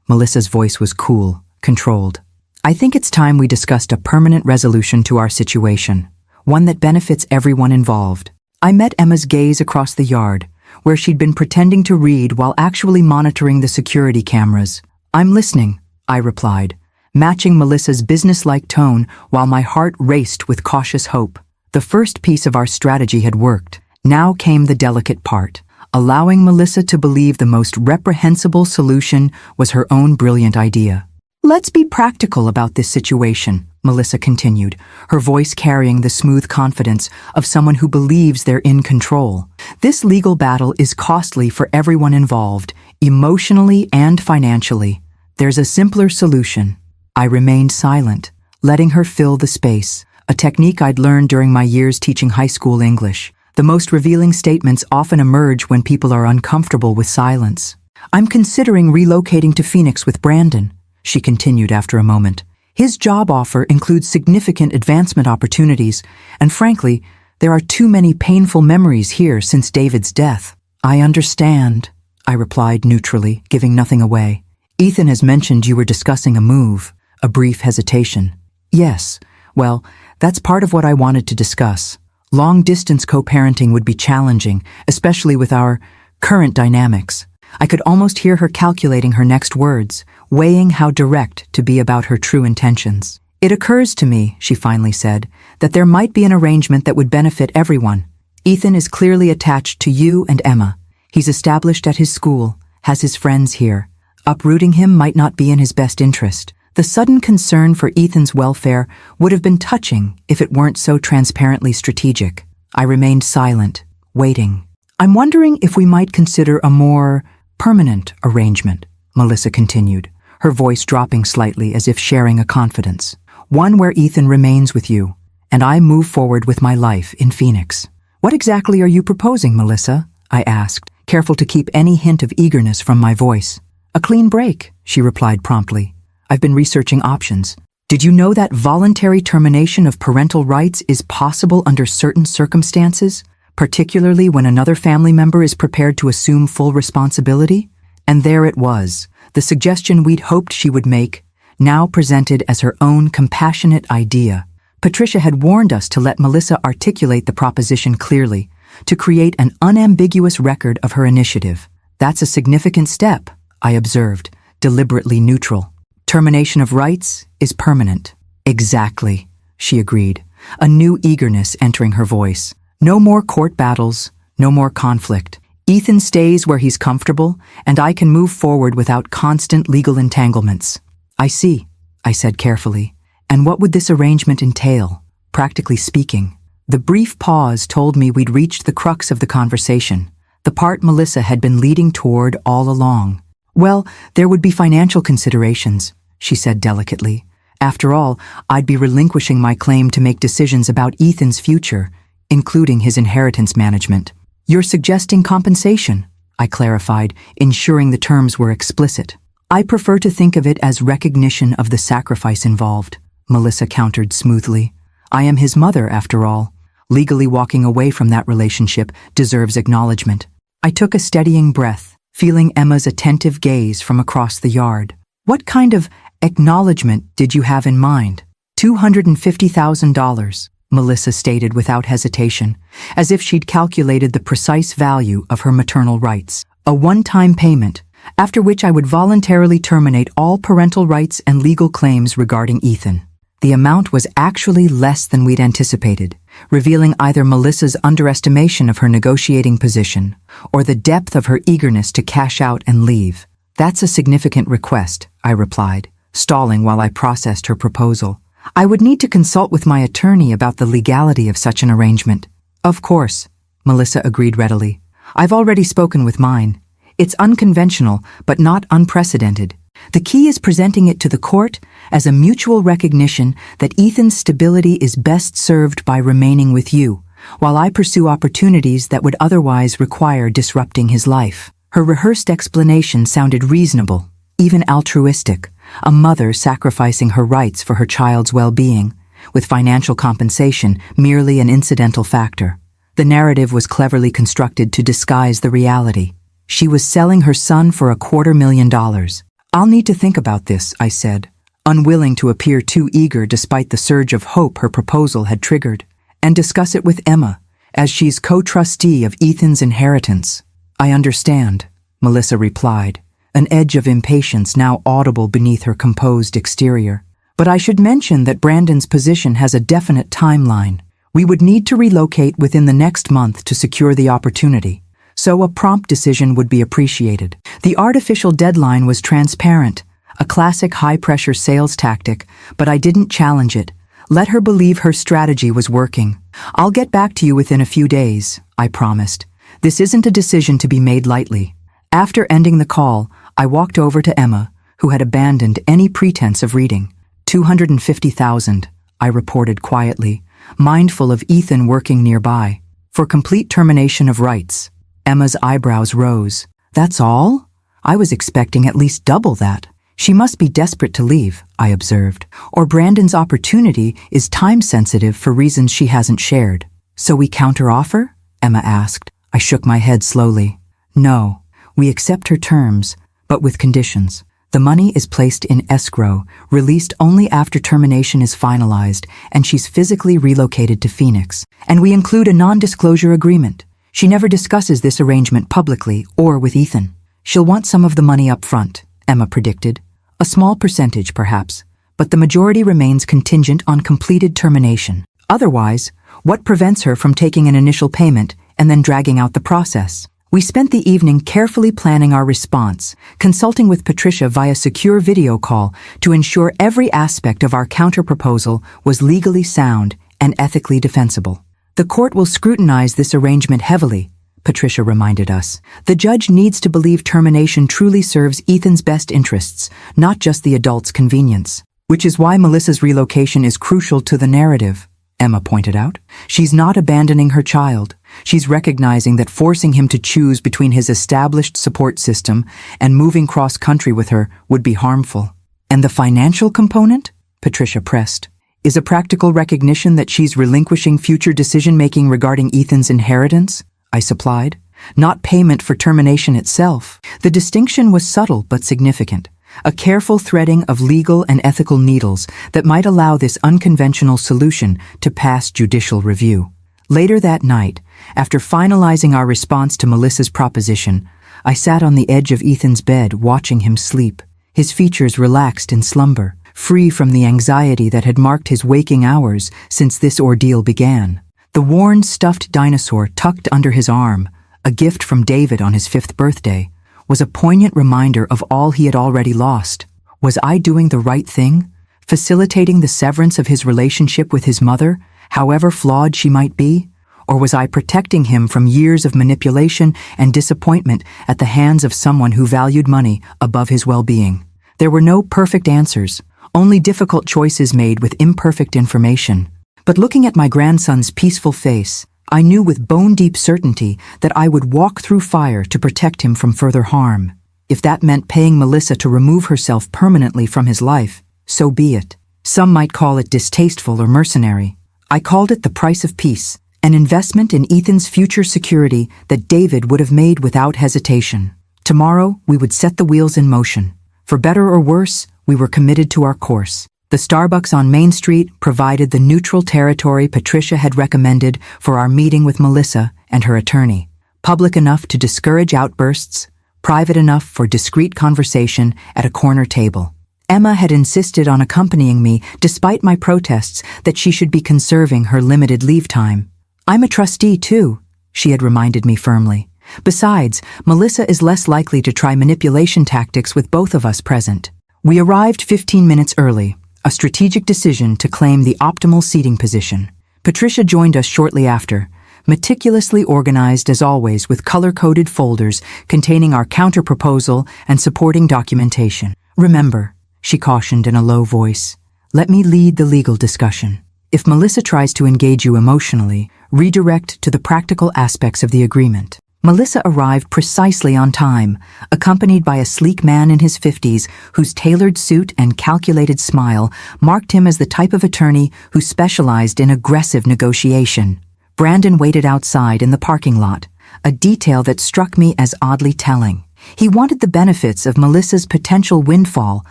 Melissa's voice was cool, controlled. I think it's time we discussed a permanent resolution to our situation, one that benefits everyone involved. I met Emma's gaze across the yard, where she'd been pretending to read while actually monitoring the security cameras. I'm listening, I replied, matching Melissa's businesslike tone while my heart raced with cautious hope. The first piece of our strategy had worked. Now came the delicate part, allowing Melissa to believe the most reprehensible solution was her own brilliant idea. Let's be practical about this situation, Melissa continued, her voice carrying the smooth confidence of someone who believes they're in control. This legal battle is costly for everyone involved, emotionally and financially. There's a simpler solution. I remained silent, letting her fill the space, a technique I'd learned during my years teaching high school English. The most revealing statements often emerge when people are uncomfortable with silence. I'm considering relocating to Phoenix with Brandon, she continued after a moment. His job offer includes significant advancement opportunities, and frankly, there are too many painful memories here since David's death. I understand, I replied neutrally, giving nothing away. Ethan has mentioned you were discussing a move, a brief hesitation. Yes, well, that's part of what I wanted to discuss. Long-distance co-parenting would be challenging, especially with our current dynamics. I could almost hear her calculating her next words, weighing how direct to be about her true intentions. It occurs to me, she finally said, that there might be an arrangement that would benefit everyone. Ethan is clearly attached to you and Emma. He's established at his school, has his friends here. Uprooting him might not be in his best interest. The sudden concern for Ethan's welfare would have been touching if it weren't so transparently strategic. I remained silent, waiting. I'm wondering if we might consider a more permanent arrangement, Melissa continued, her voice dropping slightly as if sharing a confidence. One where Ethan remains with you, and I move forward with my life in Phoenix. What exactly are you proposing, Melissa? I asked, careful to keep any hint of eagerness from my voice. A clean break, she replied promptly. I've been researching options. Did you know that voluntary termination of parental rights is possible under certain circumstances, particularly when another family member is prepared to assume full responsibility? And there it was, the suggestion we'd hoped she would make, now presented as her own compassionate idea. Patricia had warned us to let Melissa articulate the proposition clearly, to create an unambiguous record of her initiative. That's a significant step, I observed, deliberately neutral. Termination of rights is permanent. Exactly, she agreed, a new eagerness entering her voice. No more court battles, no more conflict. Ethan stays where he's comfortable, and I can move forward without constant legal entanglements. I see, I said carefully. And what would this arrangement entail, practically speaking? The brief pause told me we'd reached the crux of the conversation, the part Melissa had been leading toward all along. Well, there would be financial considerations, she said delicately. After all, I'd be relinquishing my claim to make decisions about Ethan's future, including his inheritance management. You're suggesting compensation, I clarified, ensuring the terms were explicit. I prefer to think of it as recognition of the sacrifice involved, Melissa countered smoothly. I am his mother, after all. Legally walking away from that relationship deserves acknowledgement. I took a steadying breath, feeling Emma's attentive gaze from across the yard. What kind of acknowledgement did you have in mind? $250,000, Melissa stated without hesitation, as if she'd calculated the precise value of her maternal rights. A one-time payment, after which I would voluntarily terminate all parental rights and legal claims regarding Ethan. The amount was actually less than we'd anticipated, revealing either Melissa's underestimation of her negotiating position or the depth of her eagerness to cash out and leave. That's a significant request, I replied, stalling while I processed her proposal. I would need to consult with my attorney about the legality of such an arrangement. Of course, Melissa agreed readily. I've already spoken with mine. It's unconventional, but not unprecedented. The key is presenting it to the court as a mutual recognition that Ethan's stability is best served by remaining with you, while I pursue opportunities that would otherwise require disrupting his life. Her rehearsed explanation sounded reasonable, even altruistic, a mother sacrificing her rights for her child's well-being, with financial compensation merely an incidental factor. The narrative was cleverly constructed to disguise the reality. She was selling her son for $250,000. I'll need to think about this, I said, unwilling to appear too eager despite the surge of hope her proposal had triggered, and discuss it with Emma, as she's co-trustee of Ethan's inheritance. I understand, Melissa replied, an edge of impatience now audible beneath her composed exterior. But I should mention that Brandon's position has a definite timeline. We would need to relocate within the next month to secure the opportunity, so a prompt decision would be appreciated. The artificial deadline was transparent, a classic high-pressure sales tactic, but I didn't challenge it. Let her believe her strategy was working. I'll get back to you within a few days, I promised. This isn't a decision to be made lightly. After ending the call, I walked over to Emma, who had abandoned any pretense of reading. $250,000, I reported quietly, mindful of Ethan working nearby. For complete termination of rights. Emma's eyebrows rose. That's all? I was expecting at least double that. She must be desperate to leave, I observed, or Brandon's opportunity is time-sensitive for reasons she hasn't shared. So we counter-offer? Emma asked. I shook my head slowly. No, we accept her terms, but with conditions. The money is placed in escrow, released only after termination is finalized, and she's physically relocated to Phoenix. And we include a non-disclosure agreement. She never discusses this arrangement publicly or with Ethan. She'll want some of the money up front, Emma predicted. A small percentage, perhaps, but the majority remains contingent on completed termination. Otherwise, what prevents her from taking an initial payment and then dragging out the process? We spent the evening carefully planning our response, consulting with Patricia via secure video call to ensure every aspect of our counterproposal was legally sound and ethically defensible. The court will scrutinize this arrangement heavily, Patricia reminded us. The judge needs to believe termination truly serves Ethan's best interests, not just the adult's convenience. Which is why Melissa's relocation is crucial to the narrative, Emma pointed out. She's not abandoning her child. She's recognizing that forcing him to choose between his established support system and moving cross-country with her would be harmful. And the financial component, Patricia pressed, is a practical recognition that she's relinquishing future decision-making regarding Ethan's inheritance, I supplied, not payment for termination itself. The distinction was subtle but significant. A careful threading of legal and ethical needles that might allow this unconventional solution to pass judicial review. Later that night, after finalizing our response to Melissa's proposition, I sat on the edge of Ethan's bed watching him sleep, his features relaxed in slumber, free from the anxiety that had marked his waking hours since this ordeal began. The worn, stuffed dinosaur tucked under his arm, a gift from David on his 5th birthday, was a poignant reminder of all he had already lost. Was I doing the right thing, facilitating the severance of his relationship with his mother, however flawed she might be? Or was I protecting him from years of manipulation and disappointment at the hands of someone who valued money above his well-being? There were no perfect answers, only difficult choices made with imperfect information. But looking at my grandson's peaceful face, I knew with bone-deep certainty that I would walk through fire to protect him from further harm. If that meant paying Melissa to remove herself permanently from his life, so be it. Some might call it distasteful or mercenary. I called it the price of peace, an investment in Ethan's future security that David would have made without hesitation. Tomorrow, we would set the wheels in motion. For better or worse, we were committed to our course. The Starbucks on Main Street provided the neutral territory Patricia had recommended for our meeting with Melissa and her attorney. Public enough to discourage outbursts, private enough for discreet conversation at a corner table. Emma had insisted on accompanying me despite my protests that she should be conserving her limited leave time. I'm a trustee too, she had reminded me firmly. Besides, Melissa is less likely to try manipulation tactics with both of us present. We arrived 15 minutes early. A strategic decision to claim the optimal seating position. Patricia joined us shortly after, meticulously organized as always with color-coded folders containing our counter-proposal and supporting documentation. Remember, she cautioned in a low voice, let me lead the legal discussion. If Melissa tries to engage you emotionally, redirect to the practical aspects of the agreement. Melissa arrived precisely on time, accompanied by a sleek man in his 50s whose tailored suit and calculated smile marked him as the type of attorney who specialized in aggressive negotiation. Brandon waited outside in the parking lot, a detail that struck me as oddly telling. He wanted the benefits of Melissa's potential windfall,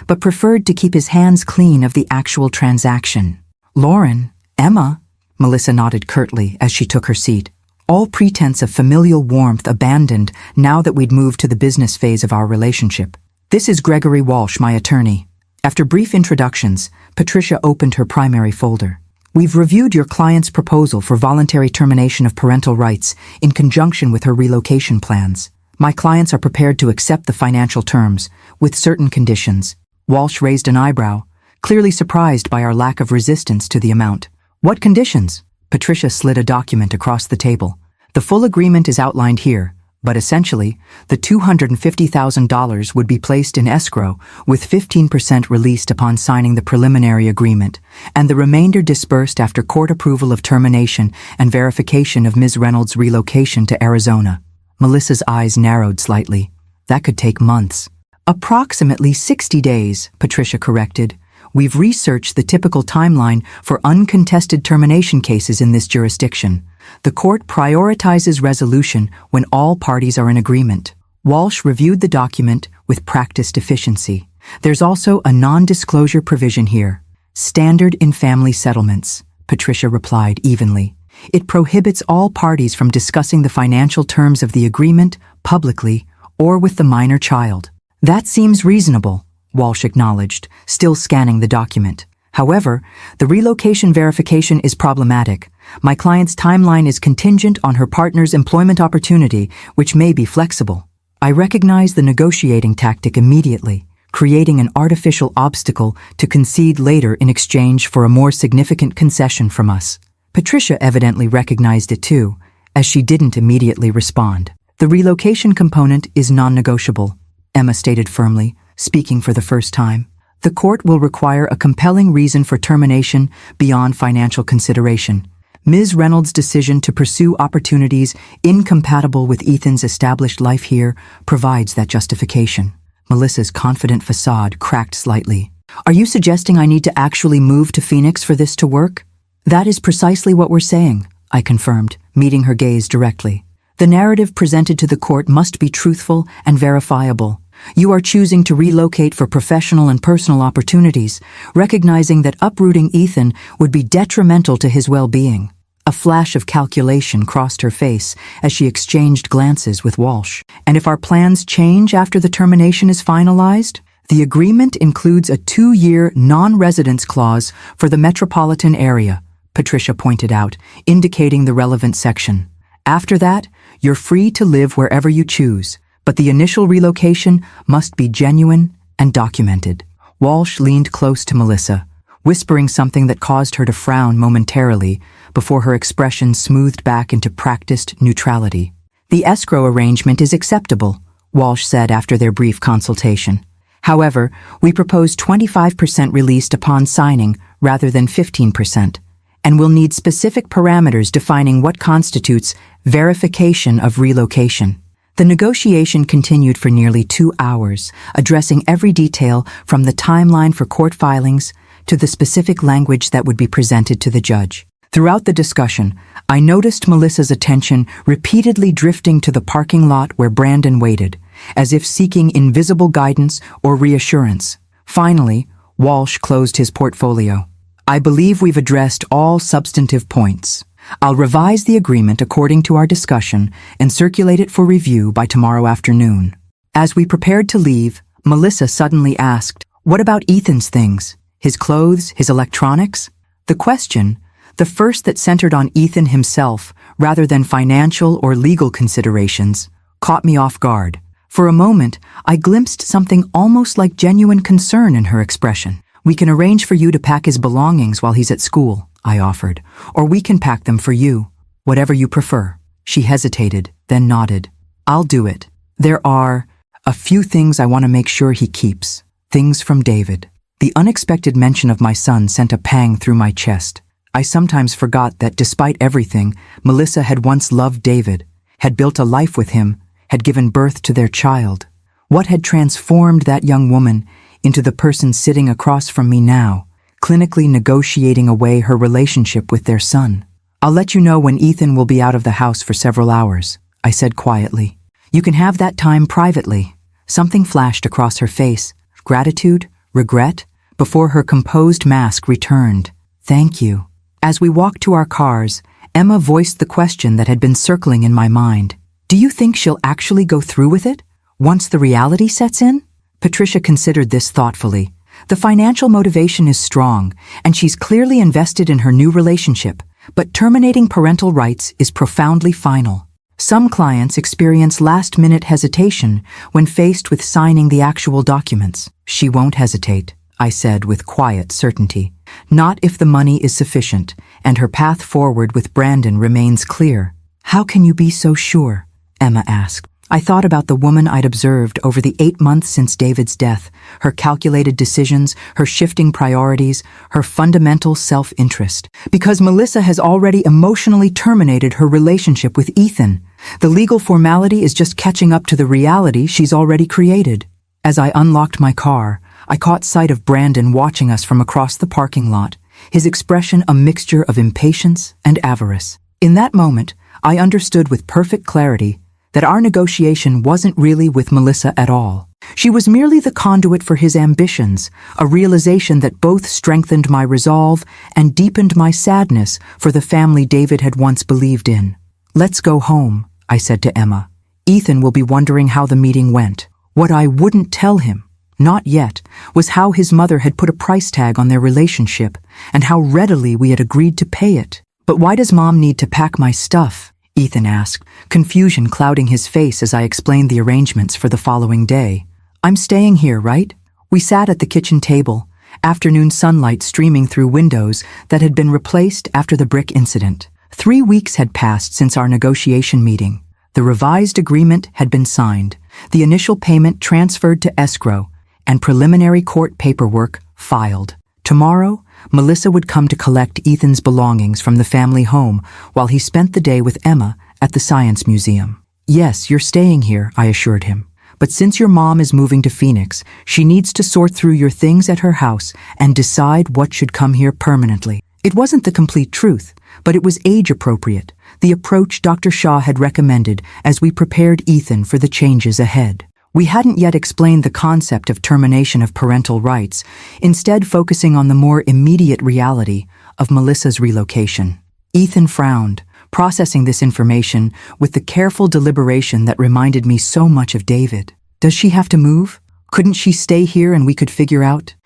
but preferred to keep his hands clean of the actual transaction. Lauren, Emma, Melissa nodded curtly as she took her seat. All pretense of familial warmth abandoned now that we'd moved to the business phase of our relationship. This is Gregory Walsh, my attorney. After brief introductions, Patricia opened her primary folder. We've reviewed your client's proposal for voluntary termination of parental rights in conjunction with her relocation plans. My clients are prepared to accept the financial terms, with certain conditions. Walsh raised an eyebrow, clearly surprised by our lack of resistance to the amount. What conditions? Patricia slid a document across the table. The full agreement is outlined here, but essentially, the $250,000 would be placed in escrow, with 15% released upon signing the preliminary agreement, and the remainder disbursed after court approval of termination and verification of Ms. Reynolds' relocation to Arizona. Melissa's eyes narrowed slightly. That could take months. Approximately 60 days, Patricia corrected. We've researched the typical timeline for uncontested termination cases in this jurisdiction. The court prioritizes resolution when all parties are in agreement. Walsh reviewed the document with practiced efficiency. There's also a non-disclosure provision here. Standard in family settlements, Patricia replied evenly. It prohibits all parties from discussing the financial terms of the agreement publicly or with the minor child. That seems reasonable, Walsh acknowledged, still scanning the document. However, the relocation verification is problematic. My client's timeline is contingent on her partner's employment opportunity, which may be flexible. I recognize the negotiating tactic immediately, creating an artificial obstacle to concede later in exchange for a more significant concession from us. Patricia evidently recognized it too, as she didn't immediately respond. The relocation component is non-negotiable, Emma stated firmly, speaking for the first time. The court will require a compelling reason for termination beyond financial consideration. Ms. Reynolds' decision to pursue opportunities incompatible with Ethan's established life here provides that justification. Melissa's confident facade cracked slightly. Are you suggesting I need to actually move to Phoenix for this to work? That is precisely what we're saying, I confirmed, meeting her gaze directly. The narrative presented to the court must be truthful and verifiable. You are choosing to relocate for professional and personal opportunities, recognizing that uprooting Ethan would be detrimental to his well-being. A flash of calculation crossed her face as she exchanged glances with Walsh. And if our plans change after the termination is finalized? The agreement includes a 2-year non-residence clause for the metropolitan area, Patricia pointed out, indicating the relevant section. After that, you're free to live wherever you choose, but the initial relocation must be genuine and documented. Walsh leaned close to Melissa, whispering something that caused her to frown momentarily before her expression smoothed back into practiced neutrality. The escrow arrangement is acceptable, Walsh said after their brief consultation. However, we propose 25% released upon signing rather than 15%, and will need specific parameters defining what constitutes verification of relocation. The negotiation continued for nearly 2 hours, addressing every detail from the timeline for court filings to the specific language that would be presented to the judge. Throughout the discussion, I noticed Melissa's attention repeatedly drifting to the parking lot where Brandon waited, as if seeking invisible guidance or reassurance. Finally, Walsh closed his portfolio. I believe we've addressed all substantive points. I'll revise the agreement according to our discussion and circulate it for review by tomorrow afternoon. As we prepared to leave, Melissa suddenly asked, "What about Ethan's things? His clothes, his electronics?" The question, the first that centered on Ethan himself rather than financial or legal considerations, caught me off guard. For a moment, I glimpsed something almost like genuine concern in her expression. "We can arrange for you to pack his belongings while he's at school," I offered, "or we can pack them for you, whatever you prefer." She hesitated, then nodded. "I'll do it. There are a few things I want to make sure he keeps. Things from David." The unexpected mention of my son sent a pang through my chest. I sometimes forgot that despite everything, Melissa had once loved David, had built a life with him, had given birth to their child. What had transformed that young woman into the person sitting across from me now, clinically negotiating away her relationship with their son? "I'll let you know when Ethan will be out of the house for several hours," I said quietly. "You can have that time privately." Something flashed across her face, gratitude, regret, before her composed mask returned. "Thank you." As we walked to our cars, Emma voiced the question that had been circling in my mind. "Do you think she'll actually go through with it, once the reality sets in?" Patricia considered this thoughtfully. The financial motivation is strong, and she's clearly invested in her new relationship, but terminating parental rights is profoundly final. Some clients experience last-minute hesitation when faced with signing the actual documents. "She won't hesitate," I said with quiet certainty. "Not if the money is sufficient, and her path forward with Brandon remains clear." "How can you be so sure?" Emma asked. I thought about the woman I'd observed over the 8 months since David's death, her calculated decisions, her shifting priorities, her fundamental self-interest. Because Melissa has already emotionally terminated her relationship with Ethan. The legal formality is just catching up to the reality she's already created. As I unlocked my car, I caught sight of Brandon watching us from across the parking lot, his expression a mixture of impatience and avarice. In that moment, I understood with perfect clarity that our negotiation wasn't really with Melissa at all. She was merely the conduit for his ambitions, a realization that both strengthened my resolve and deepened my sadness for the family David had once believed in. "Let's go home," I said to Emma. "Ethan will be wondering how the meeting went." What I wouldn't tell him, not yet, was how his mother had put a price tag on their relationship and how readily we had agreed to pay it. But why does Mom need to pack my stuff? Ethan asked, confusion clouding his face as I explained the arrangements for the following day. I'm staying here, right? We sat at the kitchen table, afternoon sunlight streaming through windows that had been replaced after the brick incident. 3 weeks had passed since our negotiation meeting. The revised agreement had been signed, the initial payment transferred to escrow, and preliminary court paperwork filed. Tomorrow, Melissa would come to collect Ethan's belongings from the family home while he spent the day with Emma at the Science Museum. Yes, you're staying here, I assured him. But since your mom is moving to Phoenix, she needs to sort through your things at her house and decide what should come here permanently. It wasn't the complete truth, but it was age-appropriate, the approach Dr. Shaw had recommended as we prepared Ethan for the changes ahead. We hadn't yet explained the concept of termination of parental rights, instead focusing on the more immediate reality of Melissa's relocation. Ethan frowned, processing this information with the careful deliberation that reminded me so much of David. Does she have to move? Couldn't she stay here and we could figure out,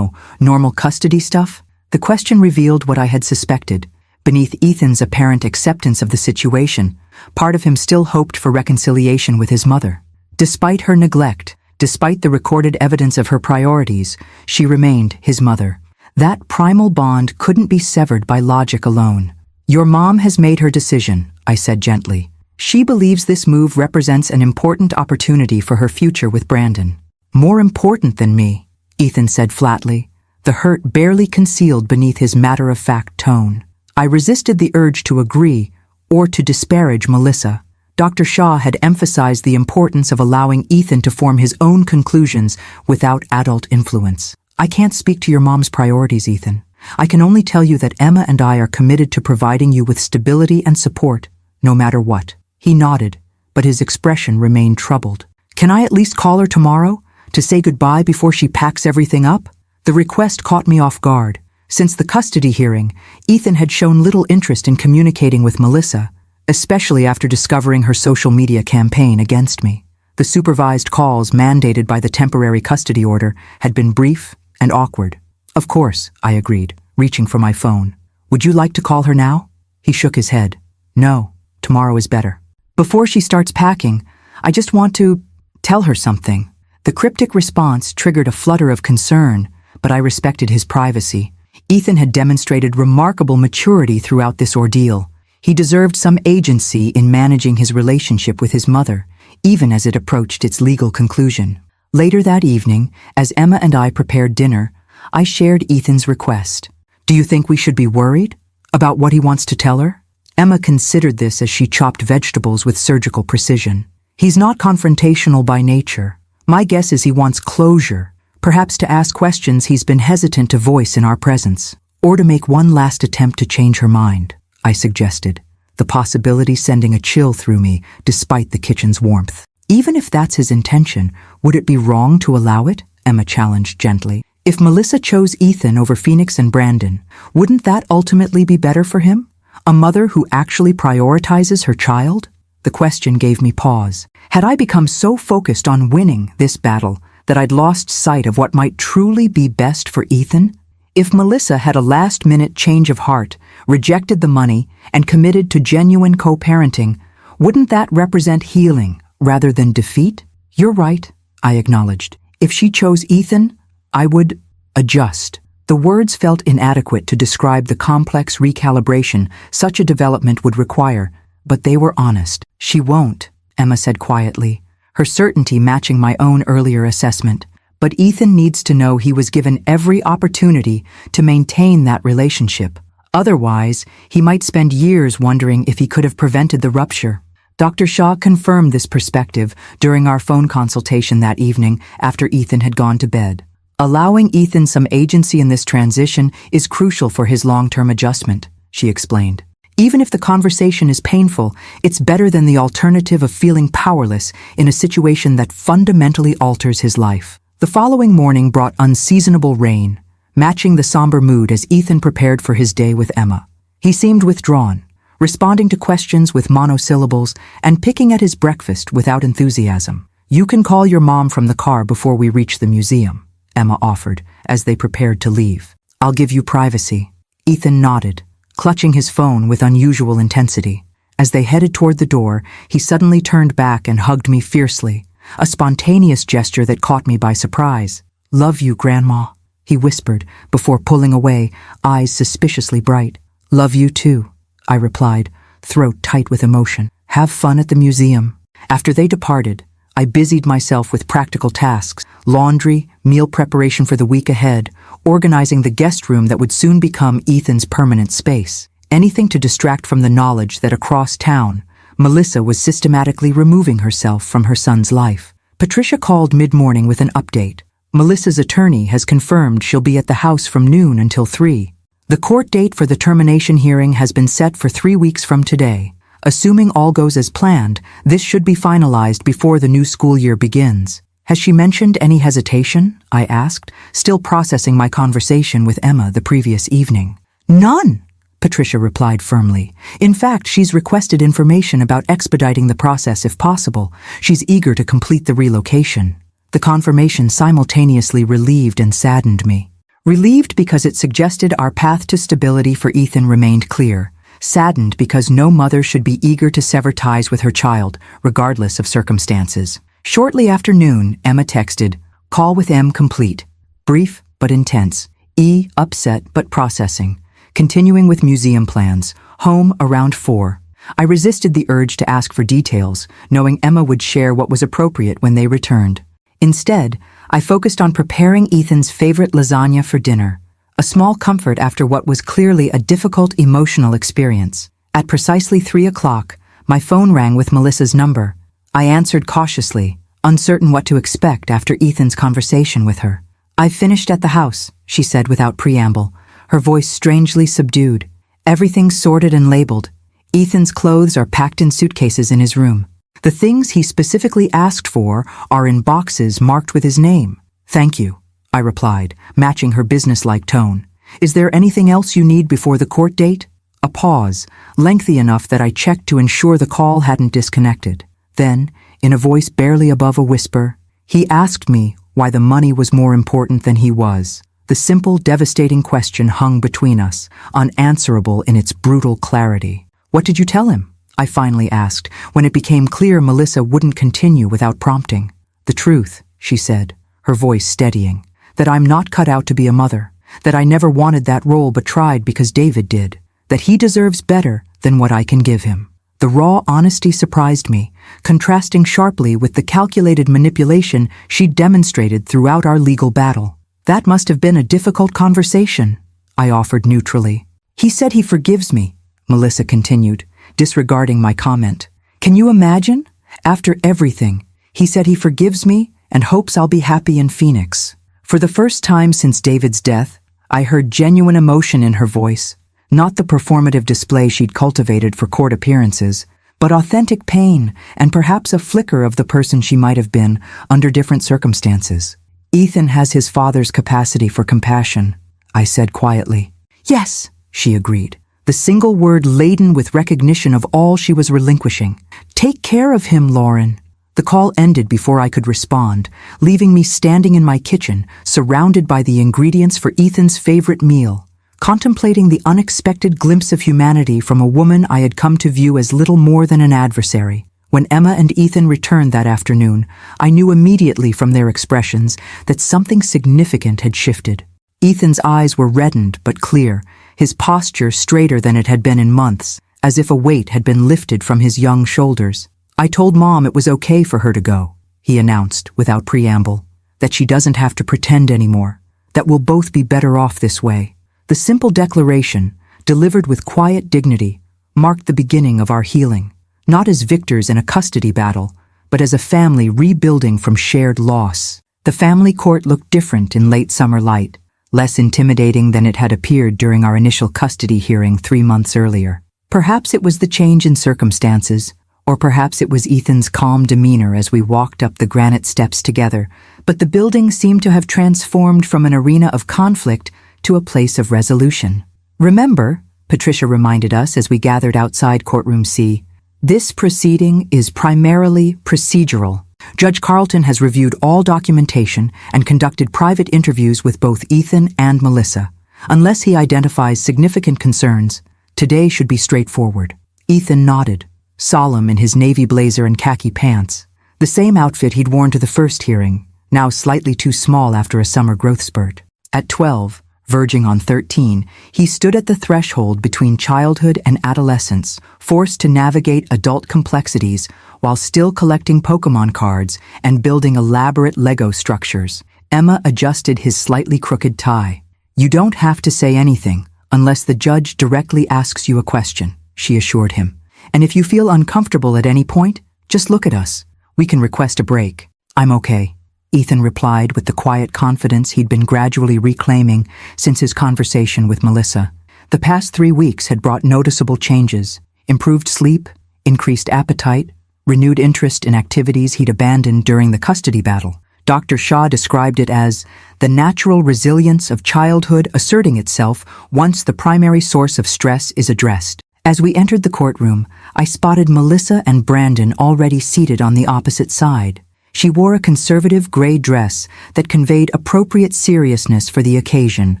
normal custody stuff? The question revealed what I had suspected. Beneath Ethan's apparent acceptance of the situation, part of him still hoped for reconciliation with his mother. Despite her neglect, despite the recorded evidence of her priorities, she remained his mother. That primal bond couldn't be severed by logic alone. Your mom has made her decision, I said gently. She believes this move represents an important opportunity for her future with Brandon. More important than me, Ethan said flatly, the hurt barely concealed beneath his matter-of-fact tone. I resisted the urge to agree or to disparage Melissa. Dr. Shaw had emphasized the importance of allowing Ethan to form his own conclusions without adult influence. I can't speak to your mom's priorities, Ethan. I can only tell you that Emma and I are committed to providing you with stability and support, no matter what. He nodded, but his expression remained troubled. Can I at least call her tomorrow, to say goodbye before she packs everything up? The request caught me off guard. Since the custody hearing, Ethan had shown little interest in communicating with Melissa, especially after discovering her social media campaign against me. The supervised calls mandated by the temporary custody order had been brief and awkward. Of course, I agreed, reaching for my phone. Would you like to call her now? He shook his head. No, tomorrow is better. Before she starts packing, I just want to tell her something. The cryptic response triggered a flutter of concern, but I respected his privacy. Ethan had demonstrated remarkable maturity throughout this ordeal. He deserved some agency in managing his relationship with his mother, even as it approached its legal conclusion. Later that evening, as Emma and I prepared dinner, I shared Ethan's request. Do you think we should be worried about what he wants to tell her? Emma considered this as she chopped vegetables with surgical precision. He's not confrontational by nature. My guess is he wants closure, perhaps to ask questions he's been hesitant to voice in our presence, or to make one last attempt to change her mind, I suggested, the possibility sending a chill through me despite the kitchen's warmth. Even if that's his intention, would it be wrong to allow it? Emma challenged gently. If Melissa chose Ethan over Phoenix and Brandon, wouldn't that ultimately be better for him? A mother who actually prioritizes her child? The question gave me pause. Had I become so focused on winning this battle that I'd lost sight of what might truly be best for Ethan? If Melissa had a last-minute change of heart, rejected the money, and committed to genuine co-parenting, wouldn't that represent healing rather than defeat? You're right, I acknowledged. If she chose Ethan, I would adjust. The words felt inadequate to describe the complex recalibration such a development would require, but they were honest. She won't, Emma said quietly, her certainty matching my own earlier assessment. But Ethan needs to know he was given every opportunity to maintain that relationship. Otherwise, he might spend years wondering if he could have prevented the rupture. Dr. Shaw confirmed this perspective during our phone consultation that evening after Ethan had gone to bed. Allowing Ethan some agency in this transition is crucial for his long-term adjustment, she explained. Even if the conversation is painful, it's better than the alternative of feeling powerless in a situation that fundamentally alters his life. The following morning brought unseasonable rain, matching the somber mood as Ethan prepared for his day with Emma. He seemed withdrawn, responding to questions with monosyllables and picking at his breakfast without enthusiasm. You can call your mom from the car before we reach the museum, Emma offered as they prepared to leave. I'll give you privacy. Ethan nodded, clutching his phone with unusual intensity. As they headed toward the door, he suddenly turned back and hugged me fiercely, a spontaneous gesture that caught me by surprise. "Love you, Grandma," he whispered, before pulling away, eyes suspiciously bright. "Love you too," I replied, throat tight with emotion. "Have fun at the museum." After they departed, I busied myself with practical tasks, laundry, meal preparation for the week ahead, organizing the guest room that would soon become Ethan's permanent space. Anything to distract from the knowledge that across town, Melissa was systematically removing herself from her son's life. Patricia called mid-morning with an update. Melissa's attorney has confirmed she'll be at the house from noon until 3. The court date for the termination hearing has been set for 3 weeks from today. Assuming all goes as planned, this should be finalized before the new school year begins. "Has she mentioned any hesitation?" I asked, still processing my conversation with Emma the previous evening. "None," Patricia replied firmly. "In fact, she's requested information about expediting the process if possible. She's eager to complete the relocation." The confirmation simultaneously relieved and saddened me. Relieved because it suggested our path to stability for Ethan remained clear. Saddened because no mother should be eager to sever ties with her child, regardless of circumstances. Shortly after noon, Emma texted, "Call with M complete. Brief but intense. E upset but processing. Continuing with museum plans. Home around 4. I resisted the urge to ask for details, knowing Emma would share what was appropriate when they returned. Instead, I focused on preparing Ethan's favorite lasagna for dinner, a small comfort after what was clearly a difficult emotional experience. At precisely 3 o'clock, my phone rang with Melissa's number. I answered cautiously, uncertain what to expect after Ethan's conversation with her. "I've finished at the house," she said without preamble, her voice strangely subdued. "Everything's sorted and labeled. Ethan's clothes are packed in suitcases in his room. The things he specifically asked for are in boxes marked with his name." "Thank you," I replied, matching her businesslike tone. "Is there anything else you need before the court date?" A pause, lengthy enough that I checked to ensure the call hadn't disconnected. Then, in a voice barely above a whisper, he asked me why the money was more important than he was. The simple, devastating question hung between us, unanswerable in its brutal clarity. "What did you tell him?" I finally asked, when it became clear Melissa wouldn't continue without prompting. "The truth," she said, her voice steadying. "That I'm not cut out to be a mother. That I never wanted that role but tried because David did. That he deserves better than what I can give him." The raw honesty surprised me, contrasting sharply with the calculated manipulation she'd demonstrated throughout our legal battle. "That must have been a difficult conversation," I offered neutrally. "He said he forgives me," Melissa continued, disregarding my comment. "Can you imagine? After everything, he said he forgives me and hopes I'll be happy in Phoenix." For the first time since David's death, I heard genuine emotion in her voice, not the performative display she'd cultivated for court appearances, but authentic pain and perhaps a flicker of the person she might have been under different circumstances. "Ethan has his father's capacity for compassion," I said quietly. "Yes," she agreed, the single word laden with recognition of all she was relinquishing. "Take care of him, Lauren." The call ended before I could respond, leaving me standing in my kitchen, surrounded by the ingredients for Ethan's favorite meal, contemplating the unexpected glimpse of humanity from a woman I had come to view as little more than an adversary. When Emma and Ethan returned that afternoon, I knew immediately from their expressions that something significant had shifted. Ethan's eyes were reddened but clear, his posture straighter than it had been in months, as if a weight had been lifted from his young shoulders. "I told Mom it was okay for her to go," he announced without preamble, "that she doesn't have to pretend anymore, that we'll both be better off this way." The simple declaration, delivered with quiet dignity, marked the beginning of our healing, not as victors in a custody battle, but as a family rebuilding from shared loss. The family court looked different in late summer light, less intimidating than it had appeared during our initial custody hearing 3 months earlier. Perhaps it was the change in circumstances, or perhaps it was Ethan's calm demeanor as we walked up the granite steps together, but the building seemed to have transformed from an arena of conflict to a place of resolution. "Remember," Patricia reminded us as we gathered outside courtroom C, "this proceeding is primarily procedural. Judge Carlton has reviewed all documentation and conducted private interviews with both Ethan and Melissa. Unless he identifies significant concerns, Today should be straightforward. Ethan nodded, solemn in his navy blazer and khaki pants. The same outfit he'd worn to the first hearing, now slightly too small after a summer growth spurt. At 12, verging on 13, he stood at the threshold between childhood and adolescence, forced to navigate adult complexities while still collecting Pokémon cards and building elaborate Lego structures. Emma adjusted his slightly crooked tie. "You don't have to say anything unless the judge directly asks you a question," she assured him. "And if you feel uncomfortable at any point, just look at us. We can request a break." "I'm okay," Ethan replied with the quiet confidence he'd been gradually reclaiming since his conversation with Melissa. The past 3 weeks had brought noticeable changes: improved sleep, increased appetite, renewed interest in activities he'd abandoned during the custody battle. Dr. Shaw described it as the natural resilience of childhood asserting itself once the primary source of stress is addressed. As we entered the courtroom, I spotted Melissa and Brandon already seated on the opposite side. She wore a conservative gray dress that conveyed appropriate seriousness for the occasion,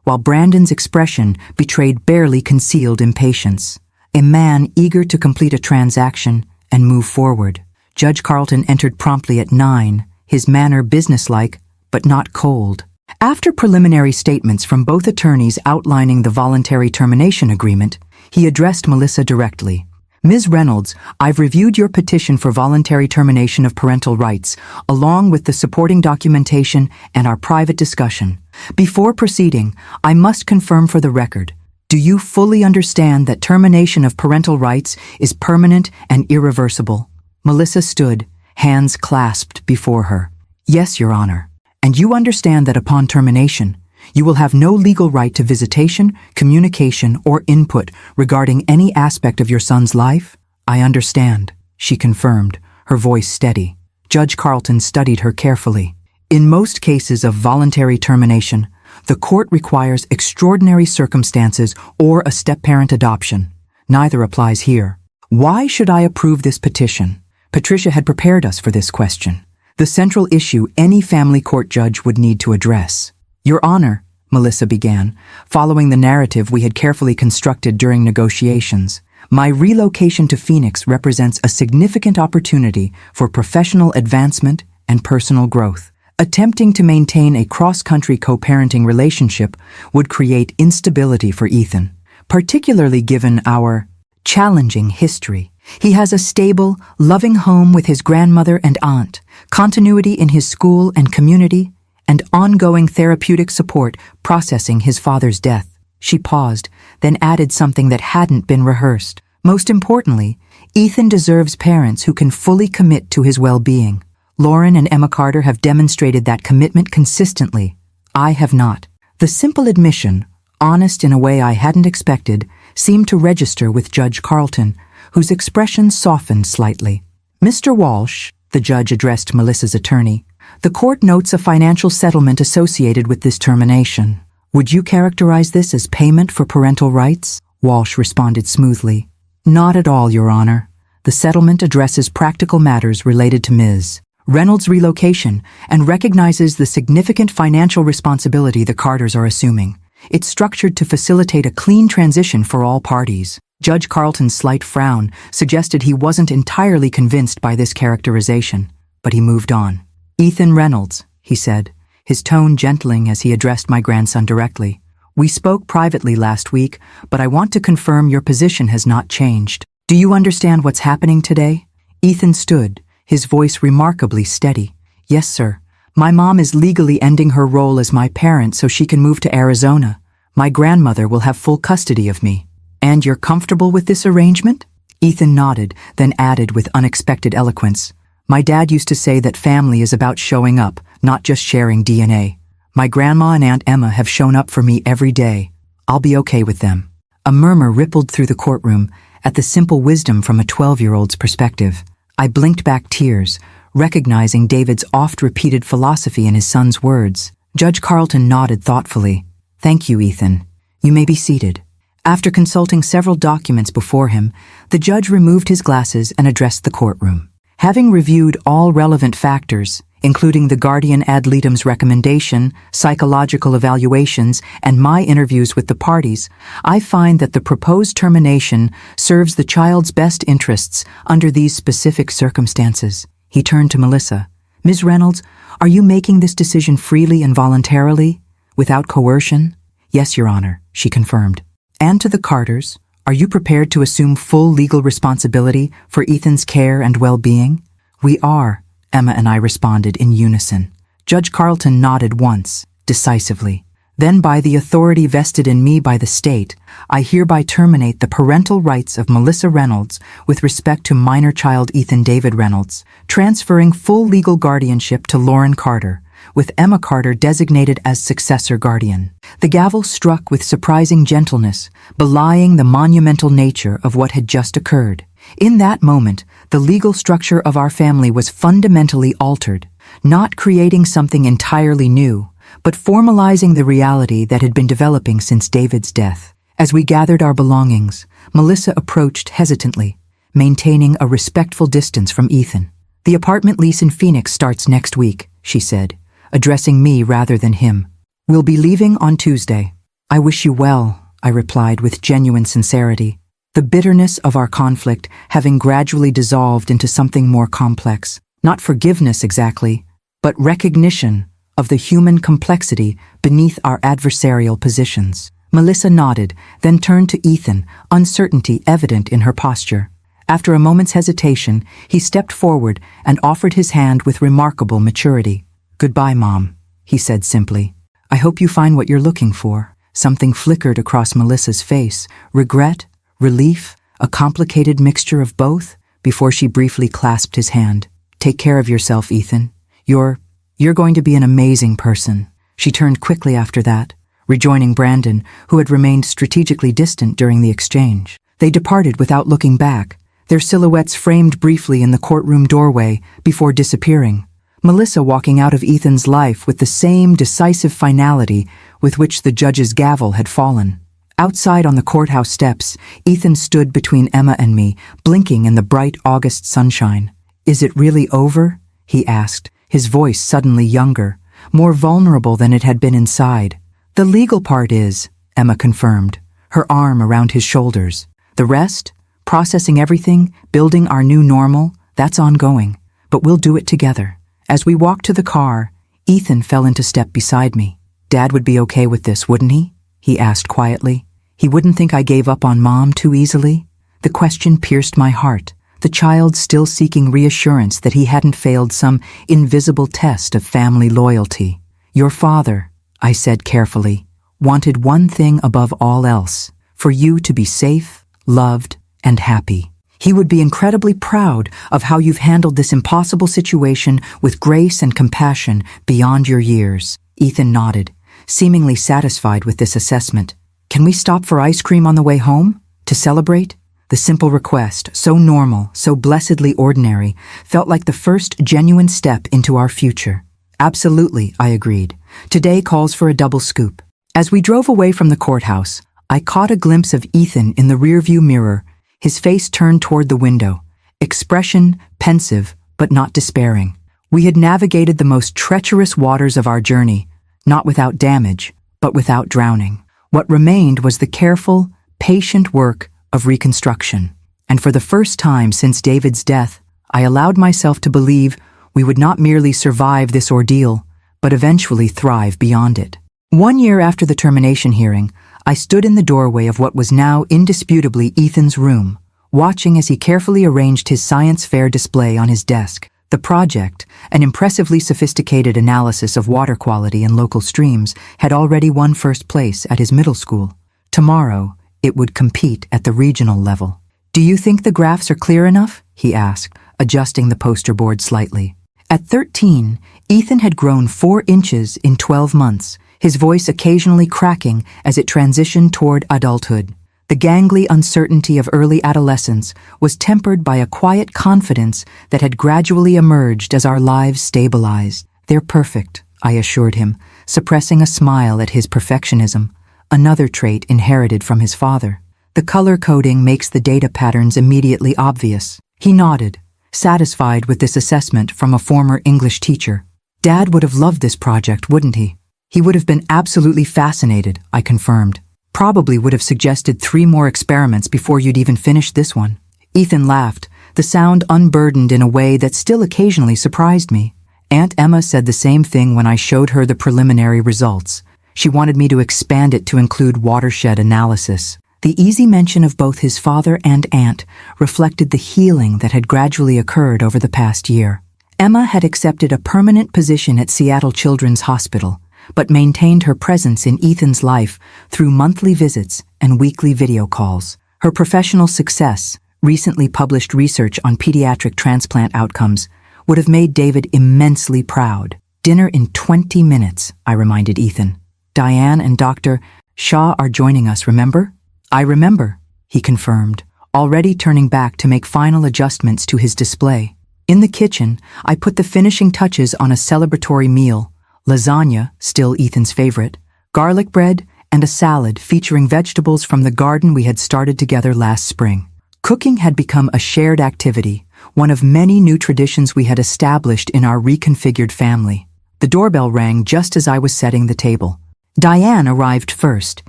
while Brandon's expression betrayed barely concealed impatience. A man eager to complete a transaction and move forward. Judge Carlton entered promptly at 9, his manner businesslike, but not cold. After preliminary statements from both attorneys outlining the voluntary termination agreement, he addressed Melissa directly. "Ms. Reynolds, I've reviewed your petition for voluntary termination of parental rights, along with the supporting documentation and our private discussion. Before proceeding, I must confirm for the record, do you fully understand that termination of parental rights is permanent and irreversible?" Melissa stood, hands clasped before her. "Yes, Your Honor. And you understand that upon termination, you will have no legal right to visitation, communication, or input regarding any aspect of your son's life?" "I understand," she confirmed, her voice steady. Judge Carlton studied her carefully. "In most cases of voluntary termination, the court requires extraordinary circumstances or a step-parent adoption. Neither applies here. Why should I approve this petition?" Patricia had prepared us for this question, the central issue any family court judge would need to address. "Your Honor," Melissa began, following the narrative we had carefully constructed during negotiations, "my relocation to Phoenix represents a significant opportunity for professional advancement and personal growth. Attempting to maintain a cross-country co-parenting relationship would create instability for Ethan, particularly given our challenging history. He has a stable, loving home with his grandmother and aunt, continuity in his school and community, and ongoing therapeutic support processing his father's death." She paused, then added something that hadn't been rehearsed. "Most importantly, Ethan deserves parents who can fully commit to his well-being. Lauren and Emma Carter have demonstrated that commitment consistently. I have not." The simple admission, honest in a way I hadn't expected, seemed to register with Judge Carlton, whose expression softened slightly. "Mr. Walsh," the judge addressed Melissa's attorney, "the court notes a financial settlement associated with this termination. Would you characterize this as payment for parental rights?" Walsh responded smoothly. "Not at all, Your Honor. The settlement addresses practical matters related to Ms. Reynolds' relocation and recognizes the significant financial responsibility the Carters are assuming. It's structured to facilitate a clean transition for all parties." Judge Carlton's slight frown suggested he wasn't entirely convinced by this characterization, but he moved on. "Ethan Reynolds," he said, his tone gentling as he addressed my grandson directly. "We spoke privately last week, but I want to confirm your position has not changed. Do you understand what's happening today?" Ethan stood, his voice remarkably steady. "Yes, sir. My mom is legally ending her role as my parent so she can move to Arizona. My grandmother will have full custody of me." "And you're comfortable with this arrangement?" Ethan nodded, then added with unexpected eloquence, "My dad used to say that family is about showing up, not just sharing DNA. My grandma and Aunt Emma have shown up for me every day. I'll be okay with them." A murmur rippled through the courtroom at the simple wisdom from a 12-year-old's perspective. I blinked back tears, recognizing David's oft-repeated philosophy in his son's words. Judge Carlton nodded thoughtfully. "Thank you, Ethan. You may be seated." After consulting several documents before him, the judge removed his glasses and addressed the courtroom. Having reviewed all relevant factors, including the guardian ad litem's recommendation, psychological evaluations, and my interviews with the parties, I find that the proposed termination serves the child's best interests under these specific circumstances. He turned to Melissa. Ms. Reynolds, are you making this decision freely and voluntarily, without coercion? Yes, Your Honor, she confirmed. And to the Carters, are you prepared to assume full legal responsibility for Ethan's care and well-being? We are, Emma and I responded in unison. Judge Carlton nodded once, decisively. Then, by the authority vested in me by the state, I hereby terminate the parental rights of Melissa Reynolds with respect to minor child Ethan David Reynolds, transferring full legal guardianship to Lauren Carter, with Emma Carter designated as successor guardian. The gavel struck with surprising gentleness, belying the monumental nature of what had just occurred. In that moment, the legal structure of our family was fundamentally altered, not creating something entirely new, but formalizing the reality that had been developing since David's death. As we gathered our belongings, Melissa approached hesitantly, maintaining a respectful distance from Ethan. The apartment lease in Phoenix starts next week, she said, addressing me rather than him. We'll be leaving on Tuesday. I wish you well, I replied with genuine sincerity, the bitterness of our conflict having gradually dissolved into something more complex. Not forgiveness exactly, but recognition of the human complexity beneath our adversarial positions. Melissa nodded, then turned to Ethan, uncertainty evident in her posture. After a moment's hesitation, he stepped forward and offered his hand with remarkable maturity. Goodbye, Mom, he said simply. I hope you find what you're looking for. Something flickered across Melissa's face, regret, relief, a complicated mixture of both, before she briefly clasped his hand. Take care of yourself, Ethan. You're going to be an amazing person. She turned quickly after that, rejoining Brandon, who had remained strategically distant during the exchange. They departed without looking back, their silhouettes framed briefly in the courtroom doorway before disappearing. Melissa walking out of Ethan's life with the same decisive finality with which the judge's gavel had fallen. Outside on the courthouse steps, Ethan stood between Emma and me, blinking in the bright August sunshine. Is it really over? He asked, his voice suddenly younger, more vulnerable than it had been inside. The legal part is, Emma confirmed, her arm around his shoulders. The rest, processing everything, building our new normal, that's ongoing, but we'll do it together. As we walked to the car, Ethan fell into step beside me. Dad would be okay with this, wouldn't he? He asked quietly. He wouldn't think I gave up on Mom too easily? The question pierced my heart, the child still seeking reassurance that he hadn't failed some invisible test of family loyalty. Your father, I said carefully, wanted one thing above all else, for you to be safe, loved, and happy. He would be incredibly proud of how you've handled this impossible situation with grace and compassion beyond your years. Ethan nodded, seemingly satisfied with this assessment. Can we stop for ice cream on the way home? To celebrate? The simple request, so normal, so blessedly ordinary, felt like the first genuine step into our future. Absolutely, I agreed. Today calls for a double scoop. As we drove away from the courthouse, I caught a glimpse of Ethan in the rearview mirror, his face turned toward the window, expression pensive but not despairing. We had navigated the most treacherous waters of our journey, not without damage, but without drowning. What remained was the careful, patient work of reconstruction. And for the first time since David's death, I allowed myself to believe we would not merely survive this ordeal, but eventually thrive beyond it. 1 year after the termination hearing, I stood in the doorway of what was now indisputably Ethan's room, watching as he carefully arranged his science fair display on his desk. The project, an impressively sophisticated analysis of water quality in local streams, had already won first place at his middle school. Tomorrow, it would compete at the regional level. Do you think the graphs are clear enough? He asked, adjusting the poster board slightly. At 13, Ethan had grown 4 inches in 12 months, his voice occasionally cracking as it transitioned toward adulthood. The gangly uncertainty of early adolescence was tempered by a quiet confidence that had gradually emerged as our lives stabilized. They're perfect, I assured him, suppressing a smile at his perfectionism, another trait inherited from his father. The color coding makes the data patterns immediately obvious. He nodded, satisfied with this assessment from a former English teacher. Dad would have loved this project, wouldn't he? He would have been absolutely fascinated, I confirmed. Probably would have suggested 3 more experiments before you'd even finished this one. Ethan laughed, the sound unburdened in a way that still occasionally surprised me. Aunt Emma said the same thing when I showed her the preliminary results. She wanted me to expand it to include watershed analysis. The easy mention of both his father and aunt reflected the healing that had gradually occurred over the past year. Emma had accepted a permanent position at Seattle Children's Hospital, but maintained her presence in Ethan's life through monthly visits and weekly video calls. Her professional success, recently published research on pediatric transplant outcomes, would have made David immensely proud. Dinner in 20 minutes, I reminded Ethan. Diane and Dr. Shaw are joining us, remember? I remember, he confirmed, already turning back to make final adjustments to his display. In the kitchen, I put the finishing touches on a celebratory meal, lasagna, still Ethan's favorite, garlic bread, and a salad featuring vegetables from the garden we had started together last spring. Cooking had become a shared activity, one of many new traditions we had established in our reconfigured family. The doorbell rang just as I was setting the table. Diane arrived first,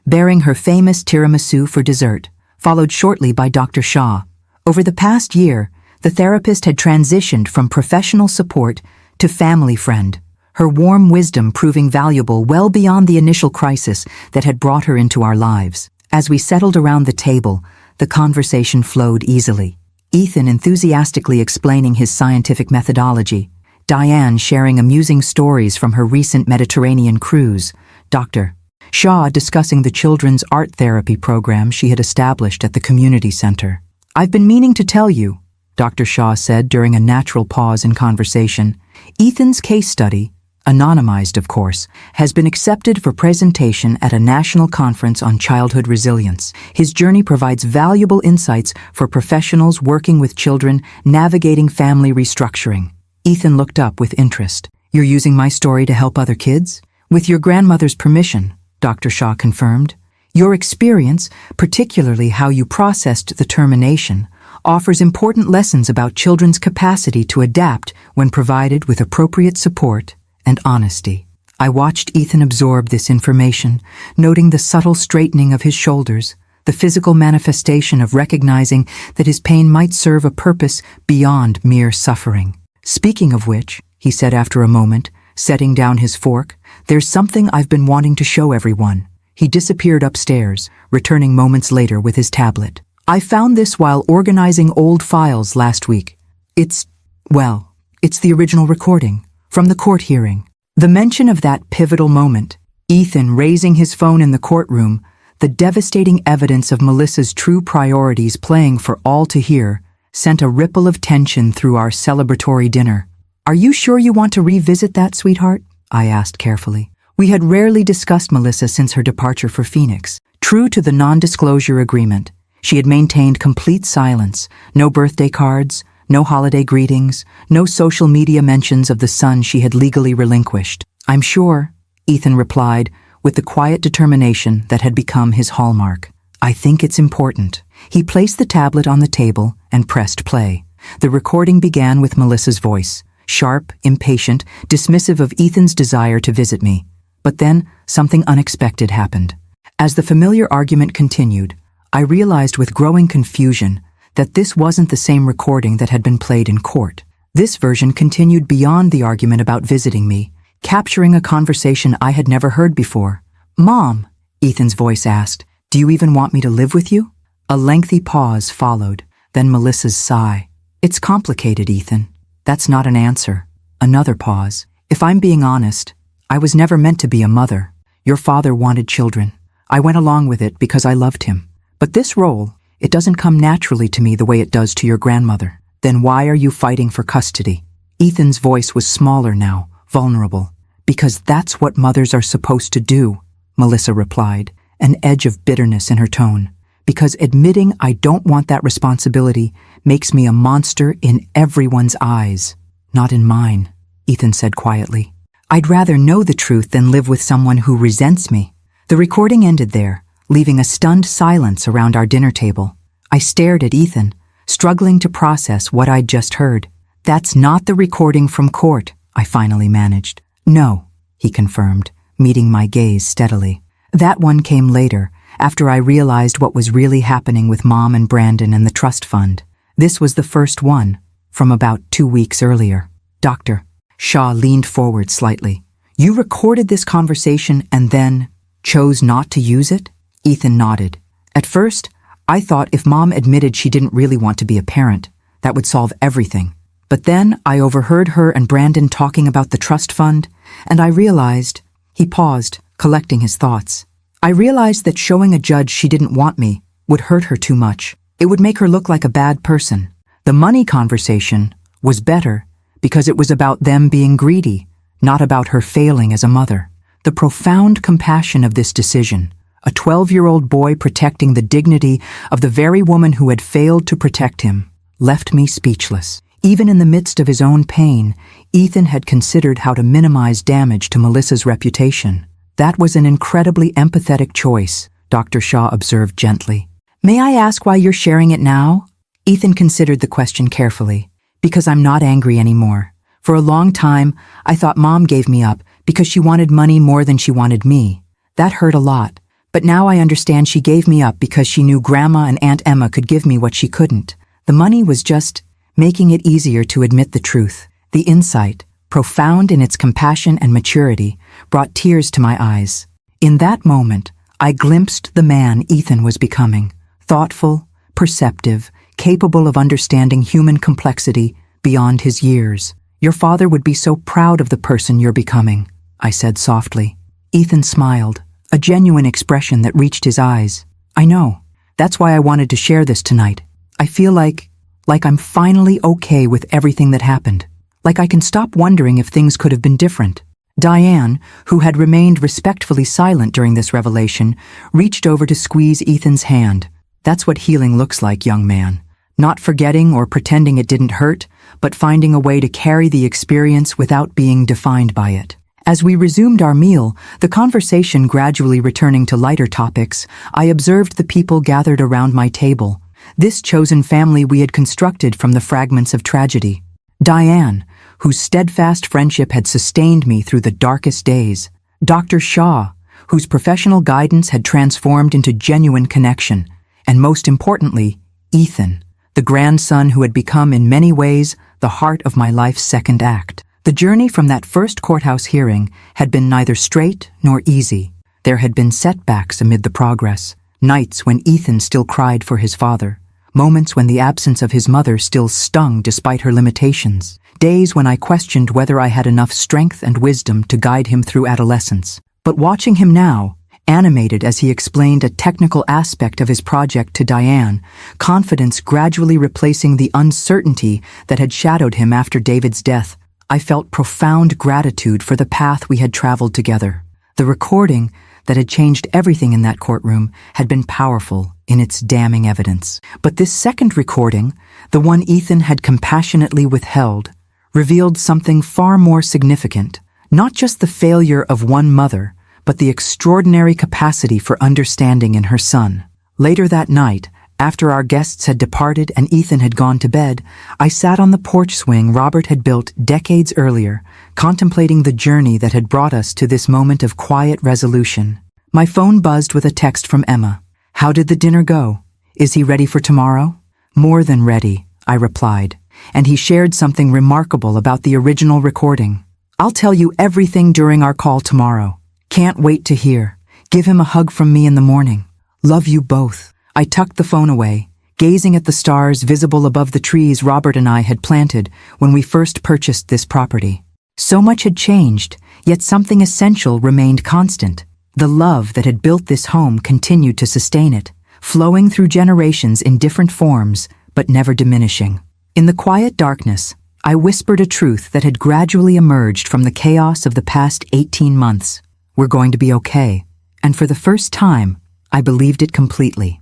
bearing her famous tiramisu for dessert, followed shortly by Dr. Shaw. Over the past year, the therapist had transitioned from professional support to family friend, her warm wisdom proving valuable well beyond the initial crisis that had brought her into our lives. As we settled around the table, the conversation flowed easily. Ethan enthusiastically explaining his scientific methodology, Diane sharing amusing stories from her recent Mediterranean cruise, Dr. Shaw discussing the children's art therapy program she had established at the community center. "I've been meaning to tell you," Dr. Shaw said during a natural pause in conversation. "Ethan's case study, anonymized of course, has been accepted for presentation at a national conference on childhood resilience. His journey provides valuable insights for professionals working with children navigating family restructuring." Ethan looked up with interest. "You're using my story to help other kids?" "With your grandmother's permission," Dr. Shaw confirmed. "Your experience, particularly how you processed the termination, offers important lessons about children's capacity to adapt when provided with appropriate support and honesty." I watched Ethan absorb this information, noting the subtle straightening of his shoulders, the physical manifestation of recognizing that his pain might serve a purpose beyond mere suffering. "Speaking of which," he said after a moment, setting down his fork, "there's something I've been wanting to show everyone." He disappeared upstairs, returning moments later with his tablet. "I found this while organizing old files last week. It's the original recording from the court hearing." The mention of that pivotal moment, Ethan raising his phone in the courtroom, the devastating evidence of Melissa's true priorities playing for all to hear, sent a ripple of tension through our celebratory dinner. "Are you sure you want to revisit that, sweetheart?" I asked carefully. We had rarely discussed Melissa since her departure for Phoenix. True to the non-disclosure agreement, she had maintained complete silence, no birthday cards, no holiday greetings, no social media mentions of the son she had legally relinquished. "I'm sure," Ethan replied, with the quiet determination that had become his hallmark. "I think it's important." He placed the tablet on the table and pressed play. The recording began with Melissa's voice, sharp, impatient, dismissive of Ethan's desire to visit me. But then, something unexpected happened. As the familiar argument continued, I realized with growing confusion that this wasn't the same recording that had been played in court. This version continued beyond the argument about visiting me, capturing a conversation I had never heard before. "Mom," Ethan's voice asked, "do you even want me to live with you?" A lengthy pause followed, then Melissa's sigh. "It's complicated, Ethan. That's not an answer." Another pause. "If I'm being honest, I was never meant to be a mother. Your father wanted children. I went along with it because I loved him. But this role, it doesn't come naturally to me the way it does to your grandmother. Then why are you fighting for custody?" Ethan's voice was smaller now, vulnerable. "Because that's what mothers are supposed to do," Melissa replied, an edge of bitterness in her tone. "Because admitting I don't want that responsibility makes me a monster in everyone's eyes, not in mine," Ethan said quietly. "I'd rather know the truth than live with someone who resents me." The recording ended there, leaving a stunned silence around our dinner table. I stared at Ethan, struggling to process what I'd just heard. "That's not the recording from court," I finally managed. No, he confirmed, meeting my gaze steadily. That one came later, after I realized what was really happening with Mom and Brandon and the trust fund. This was the first one, from about 2 weeks earlier. Dr. Shaw leaned forward slightly. You recorded this conversation and then chose not to use it? Ethan nodded. At first, I thought if Mom admitted she didn't really want to be a parent, that would solve everything. But then I overheard her and Brandon talking about the trust fund, and I realized— He paused, collecting his thoughts. I realized that showing a judge she didn't want me would hurt her too much. It would make her look like a bad person. The money conversation was better because it was about them being greedy, not about her failing as a mother. The profound compassion of this decision, a 12-year-old boy protecting the dignity of the very woman who had failed to protect him, left me speechless. Even in the midst of his own pain, Ethan had considered how to minimize damage to Melissa's reputation. That was an incredibly empathetic choice, Dr. Shaw observed gently. May I ask why you're sharing it now? Ethan considered the question carefully. Because I'm not angry anymore. For a long time, I thought Mom gave me up because she wanted money more than she wanted me. That hurt a lot. But now I understand she gave me up because she knew Grandma and Aunt Emma could give me what she couldn't. The money was just making it easier to admit the truth. The insight, profound in its compassion and maturity, brought tears to my eyes. In that moment, I glimpsed the man Ethan was becoming. Thoughtful, perceptive, capable of understanding human complexity beyond his years. Your father would be so proud of the person you're becoming, I said softly. Ethan smiled, a genuine expression that reached his eyes. I know. That's why I wanted to share this tonight. I feel like I'm finally okay with everything that happened. Like I can stop wondering if things could have been different. Diane, who had remained respectfully silent during this revelation, reached over to squeeze Ethan's hand. That's what healing looks like, young man. Not forgetting or pretending it didn't hurt, but finding a way to carry the experience without being defined by it. As we resumed our meal, the conversation gradually returning to lighter topics, I observed the people gathered around my table. This chosen family we had constructed from the fragments of tragedy. Diane, whose steadfast friendship had sustained me through the darkest days. Dr. Shaw, whose professional guidance had transformed into genuine connection. And most importantly, Ethan, the grandson who had become in many ways the heart of my life's second act. The journey from that first courthouse hearing had been neither straight nor easy. There had been setbacks amid the progress, nights when Ethan still cried for his father, moments when the absence of his mother still stung despite her limitations, days when I questioned whether I had enough strength and wisdom to guide him through adolescence. But watching him now, animated as he explained a technical aspect of his project to Diane, confidence gradually replacing the uncertainty that had shadowed him after David's death, I felt profound gratitude for the path we had traveled together. The recording that had changed everything in that courtroom had been powerful in its damning evidence. But this second recording, the one Ethan had compassionately withheld, revealed something far more significant. Not just the failure of one mother, but the extraordinary capacity for understanding in her son. Later that night, after our guests had departed and Ethan had gone to bed, I sat on the porch swing Robert had built decades earlier, contemplating the journey that had brought us to this moment of quiet resolution. My phone buzzed with a text from Emma. How did the dinner go? Is he ready for tomorrow? More than ready, I replied, and he shared something remarkable about the original recording. I'll tell you everything during our call tomorrow. Can't wait to hear. Give him a hug from me in the morning. Love you both. I tucked the phone away, gazing at the stars visible above the trees Robert and I had planted when we first purchased this property. So much had changed, yet something essential remained constant. The love that had built this home continued to sustain it, flowing through generations in different forms, but never diminishing. In the quiet darkness, I whispered a truth that had gradually emerged from the chaos of the past 18 months. We're going to be okay. And for the first time, I believed it completely.